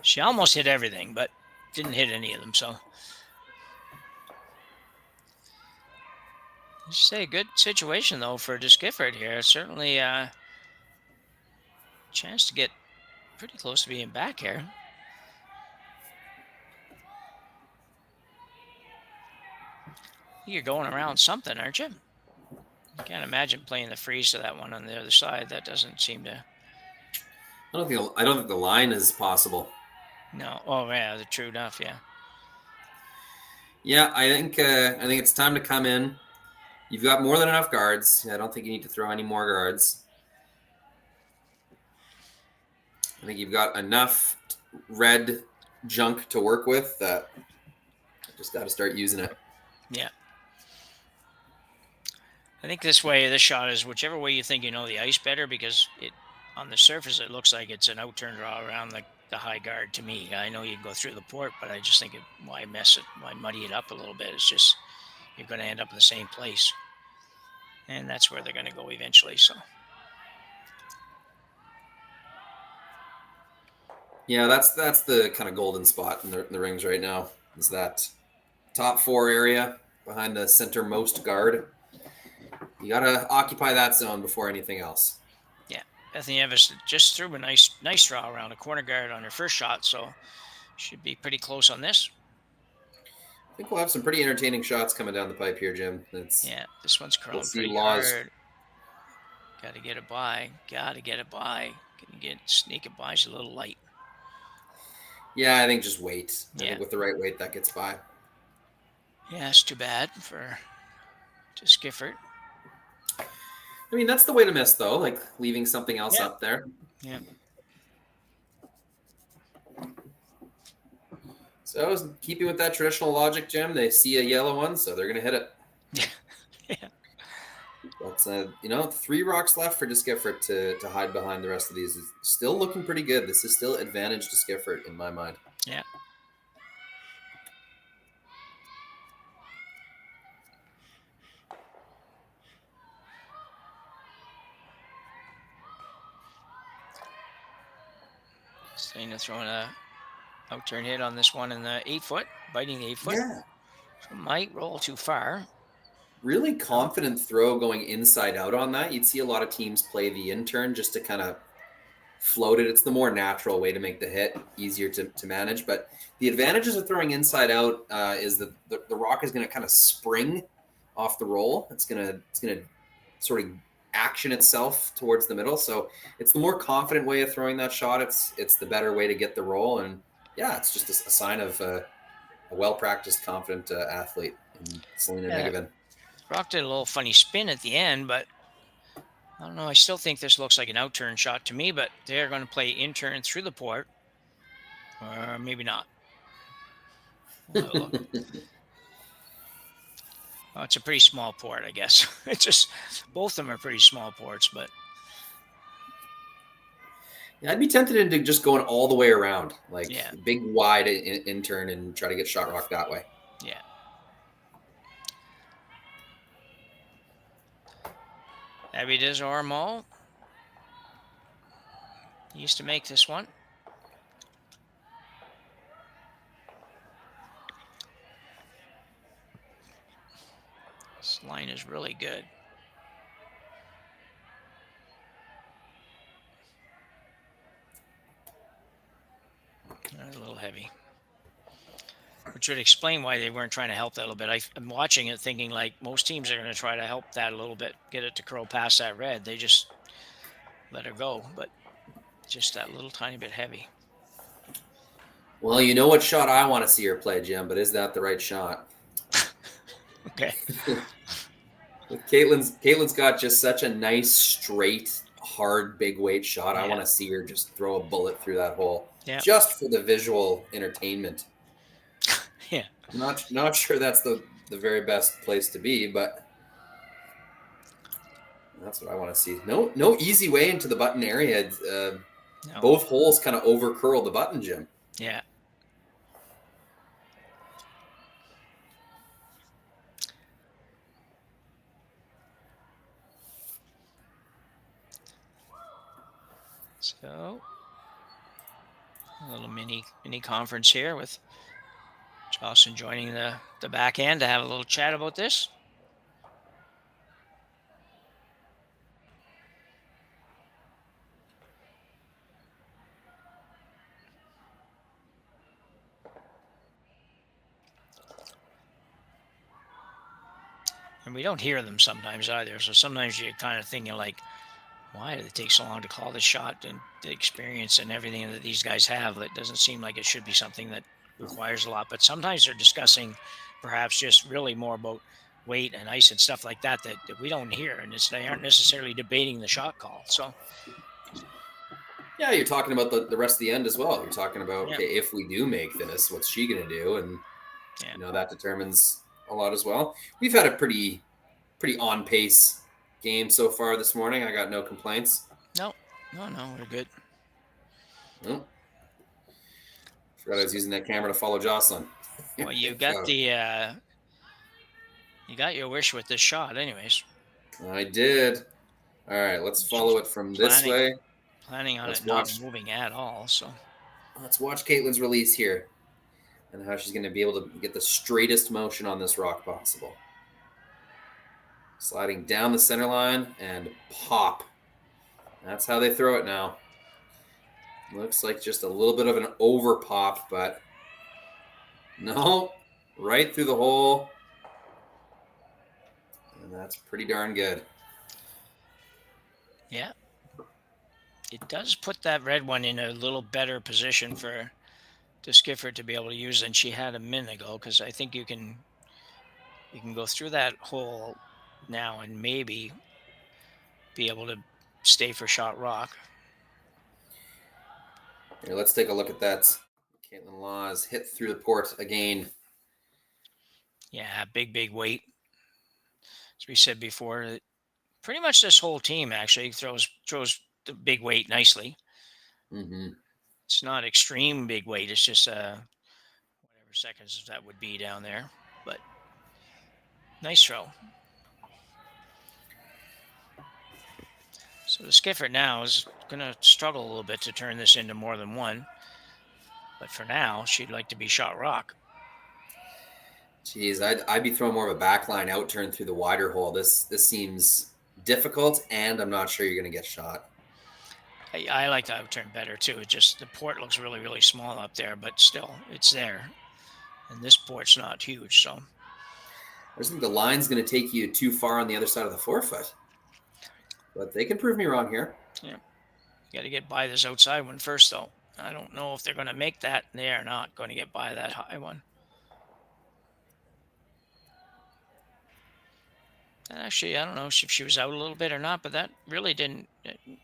she almost hit everything, but didn't hit any of them. So I should say a good situation though for Deschiffart here. Certainly a chance to get pretty close to being back here. You're going around something, aren't you? I can't imagine playing the freeze to that one on the other side. That doesn't seem to. I don't think the line is possible. No. Oh yeah, true enough. Yeah. Yeah, I think it's time to come in. You've got more than enough guards. I don't think you need to throw any more guards. I think you've got enough red junk to work with that I just got to start using it. Yeah. I think this shot is whichever way you think you know the ice better, because on the surface it looks like it's an out-turn draw around the high guard to me. I know you can go through the port, but I just think why mess it? Why muddy it up a little bit? It's just you're going to end up in the same place, and that's where they're going to go eventually. So. Yeah, that's the kind of golden spot in the rings right now. Is that top 4 area behind the centermost guard. You got to occupy that zone before anything else. Yeah. Bethany Evans just threw a nice draw around a corner guard on her first shot, so should be pretty close on this. I think we'll have some pretty entertaining shots coming down the pipe here, Jim. Yeah, this one's curling pretty hard. Got to get it by. Can you sneak it by? It's a little light. Yeah, I think just wait. Yeah. I think with the right weight, that gets by. Yeah, it's too bad for Deschiffart. I mean, that's the way to miss, though, like leaving something else up there. Yeah. So I was keeping with that traditional logic, Jim. They see a yellow one, so they're going to hit it. Yeah. That's 3 rocks left for Deschiffart to hide behind. The rest of these is still looking pretty good. This is still advantage Deschiffart in my mind. Yeah. Staying to throw a out-turn hit on this one in the 8-foot, biting the 8-foot. Yeah. So might roll too far. Really confident throw going inside out on that. You'd see a lot of teams play the in-turn just to kind of float it. It's the more natural way to make the hit, easier to manage. But the advantages of throwing inside out is that the rock is going to kind of spring off the roll. It's going to sort of action itself towards the middle. So it's the more confident way of throwing that shot. It's the better way to get the roll. And yeah, it's just a sign of a well-practiced, confident athlete in Selena Negevin. Rock did a little funny spin at the end, but I don't know. I still think this looks like an out-turn shot to me, but they're going to play in-turn through the port. Or maybe not. We'll have a look. Oh, it's a pretty small port, I guess. It's just both of them are pretty small ports, but yeah, I'd be tempted into just going all the way around, like big wide in turn and try to get shot rock that way. Yeah. Abby does Ormall. He used to make this one. This line is really good. A little heavy. Which would explain why they weren't trying to help that a little bit. I'm watching it thinking like most teams are going to try to help that a little bit, get it to curl past that red. They just let her go, but just that little tiny bit heavy. Well, you know what shot I want to see her play, Jim, but is that the right shot? Okay. Kaitlyn's got just such a nice, straight, hard, big weight shot. I want to see her just throw a bullet through that hole. Yeah. Just for the visual entertainment. Yeah. Not sure that's the very best place to be, but that's what I want to see. No easy way into the button area. No. Both holes kind of over curl the button, Jim. Yeah. So a little mini conference here with Jocelyn joining the back end to have a little chat about this. And we don't hear them sometimes either. So sometimes you're kind of thinking like, why did it take so long to call the shot, and the experience and everything that these guys have? It doesn't seem like it should be something that requires a lot. But sometimes they're discussing perhaps just really more about weight and ice and stuff like that that we don't hear. And they aren't necessarily debating the shot call. So yeah, you're talking about the rest of the end as well. You're talking about, okay, if we do make this, what's she going to do? And, that determines a lot as well. We've had a pretty on pace game so far this morning. I got no complaints. No, we're good. Nope. Forgot I was using that camera to follow Jocelyn. Well, you got you got your wish with this shot anyways. I did. All right, let's follow it from this way. Planning on it not moving at all. So let's watch Kaitlyn's release here and how she's going to be able to get the straightest motion on this rock possible. Sliding down the center line and pop. That's how they throw it now. Looks like just a little bit of an over pop, but no, right through the hole. And that's pretty darn good. Yeah. It does put that red one in a little better position for Deschiffart to be able to use than she had a minute ago, because I think you can go through that hole now and maybe be able to stay for shot rock. Here, let's take a look at that. Kaitlyn Laws hit through the port again. Yeah, big weight. As we said before, pretty much this whole team actually throws the big weight nicely. Mm-hmm. It's not extreme big weight. It's just whatever seconds that would be down there. But nice throw. So the Deschiffart now is going to struggle a little bit to turn this into more than one. But for now, she'd like to be shot rock. Geez, I'd be throwing more of a backline out turn through the wider hole. This seems difficult, and I'm not sure you're going to get shot. I like the out turn better too. It just, the port looks really, really small up there, but still, it's there. And this port's not huge, so. I just think the line's going to take you too far on the other side of the forefoot. But they can prove me wrong here. Yeah. You got to get by this outside one first, though. I don't know if they're going to make that. They are not going to get by that high one. And actually, I don't know if she was out a little bit or not, but that really didn't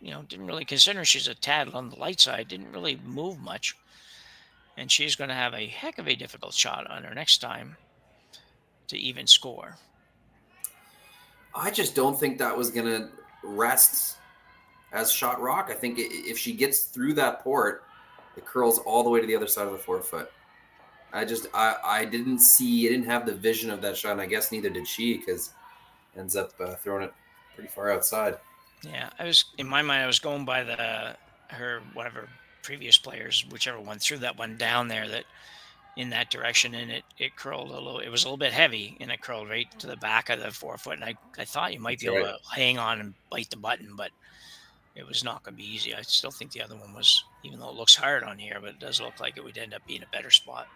really, consider she's a tad on the light side, didn't really move much. And she's going to have a heck of a difficult shot on her next time to even score. I just don't think that was going to rest as shot rock. I think if she gets through that port, it curls all the way to the other side of the forefoot. I didn't have the vision of that shot, and I guess neither did she, because ends up throwing it pretty far outside. Yeah, in my mind, I was going by her whatever previous players, whichever one threw that one down there that in that direction, and it curled a little. It was a little bit heavy, and it curled right to the back of the forefoot. And I thought you might be able to hang on and bite the button, but it was not going to be easy. I still think the other one was, even though it looks hard on here, but it does look like it would end up being a better spot.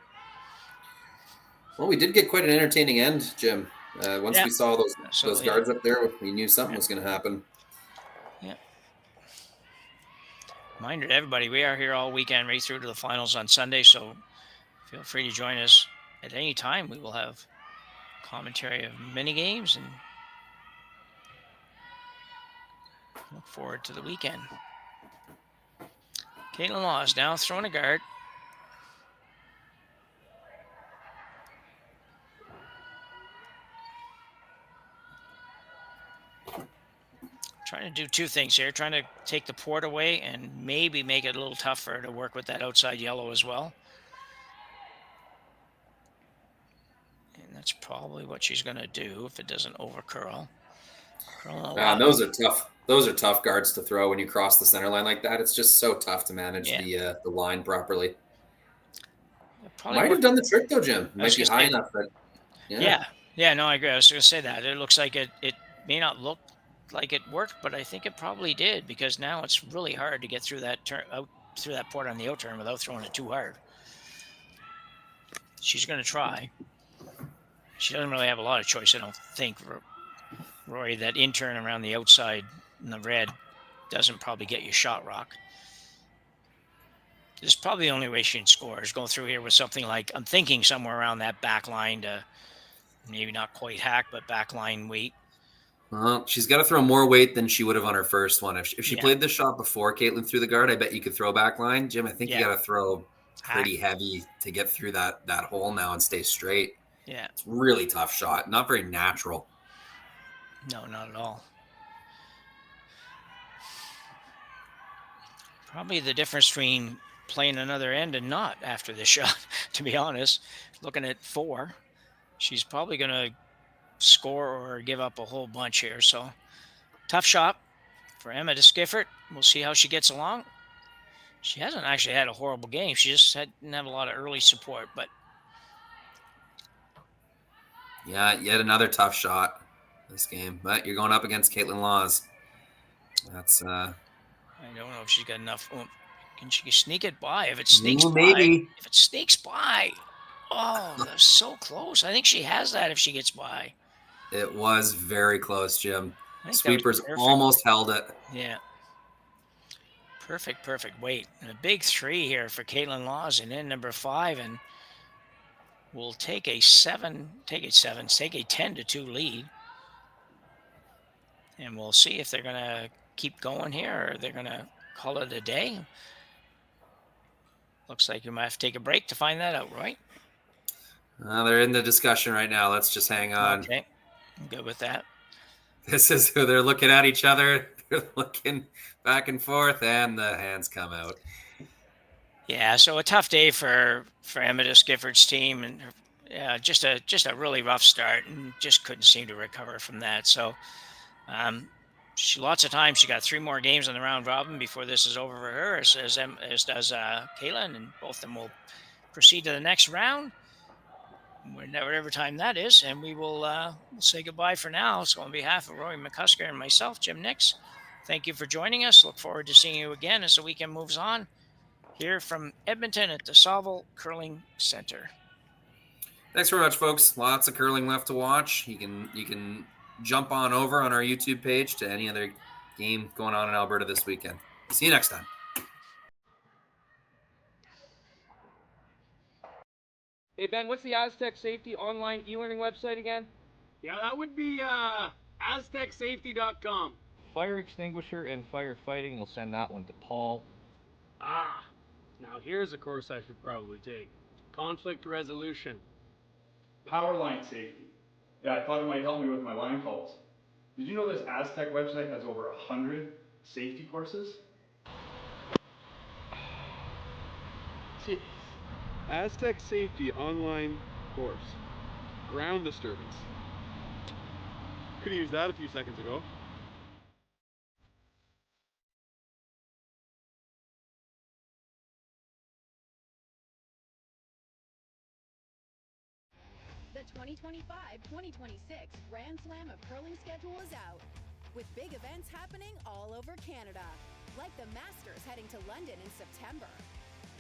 Well, we did get quite an entertaining end, Jim. Once we saw those guards up there, we knew something was going to happen. Yeah. Reminder to everybody, we are here all weekend right through to the finals on Sunday, so feel free to join us at any time. We will have commentary of many games and look forward to the weekend. Kaitlyn Laws now throwing a guard. Trying to do two things here. Trying to take the port away and maybe make it a little tougher to work with that outside yellow as well. And that's probably what she's going to do if it doesn't over curl. Those are tough. Those are tough guards to throw when you cross the center line like that. It's just so tough to manage the line properly. Might have done the trick though, Jim. Might be high enough, but yeah. No, I agree. I was going to say that. It looks like it may not look like it worked, but I think it probably did, because now it's really hard to get through that through that port on the out turn without throwing it too hard. She's going to try. She doesn't really have a lot of choice, I don't think. Rory, that in turn around the outside in the red doesn't probably get you shot rock. This is probably the only way she can score, is go through here with something like, I'm thinking somewhere around that back line to maybe not quite hack, but back line weight. Well, she's got to throw more weight than she would have on her first one. If she played this shot before Kaitlyn threw the guard, I bet you could throw back line. Jim, I think you got to throw pretty heavy to get through that hole now and stay straight. Yeah. It's a really tough shot. Not very natural. No, not at all. Probably the difference between playing another end and not after this shot, to be honest. Looking at 4, she's probably going to score or give up a whole bunch here. So tough shot for Emma Deschiffart. We'll see how she gets along. She hasn't actually had a horrible game. She just didn't have a lot of early support, but yeah, yet another tough shot this game. But you're going up against Kaitlyn Laws. That's I don't know if she's got enough. Can she sneak it by? If it sneaks by, maybe. If it sneaks by, oh, that's so close. I think she has that if she gets by. It was very close, Jim. Sweepers almost held it. Yeah. Perfect weight. And a big 3 here for Kaitlyn Laws in end number 5, and we'll take a 10-2 lead. And we'll see if they're going to keep going here or they're going to call it a day. Looks like you might have to take a break to find that out, right? They're in the discussion right now. Let's just hang on. Okay, I'm good with that. This is who they're looking at each other. They're looking back and forth, and the hands come out. Yeah, so a tough day for Emma Deschifart's team, and just a really rough start, and just couldn't seem to recover from that. So lots of times she got 3 more games on the round robin before this is over for her, as does Kaitlyn, and both of them will proceed to the next round, whatever time that is, and we will we'll say goodbye for now. So on behalf of Rory McCusker and myself, Jim Nix, thank you for joining us. Look forward to seeing you again as the weekend moves on here from Edmonton at the Saville Curling Center. Thanks very much, folks. Lots of curling left to watch. You can jump on over on our YouTube page to any other game going on in Alberta this weekend. See you next time. Hey, Ben, what's the Aztec Safety online e-learning website again? Yeah, that would be aztecsafety.com. Fire extinguisher and firefighting. We'll send that one to Paul. Now here's a course I should probably take. Conflict resolution. Power line safety. Yeah, I thought it might help me with my line calls. Did you know this Aztec website has over 100 safety courses? Jeez. Aztec Safety online course. Ground disturbance. Could have used that a few seconds ago. The 2025-2026 Grand Slam of Curling schedule is out, with big events happening all over Canada, like the Masters heading to London in September,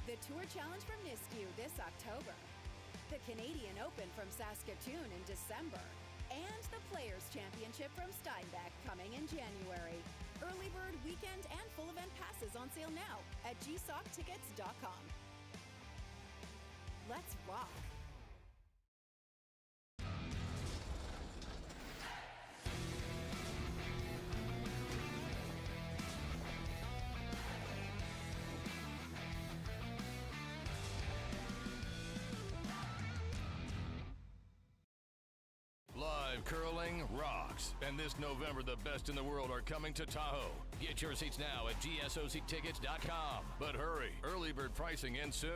the Tour Challenge from Nisku this October, the Canadian Open from Saskatoon in December, and the Players' Championship from Steinbeck coming in January. Early bird weekend and full event passes on sale now at gsoctickets.com. Let's rock! Live curling rocks. And this November, the best in the world are coming to Tahoe. Get your seats now at gsoctickets.com. But hurry, early bird pricing ends soon.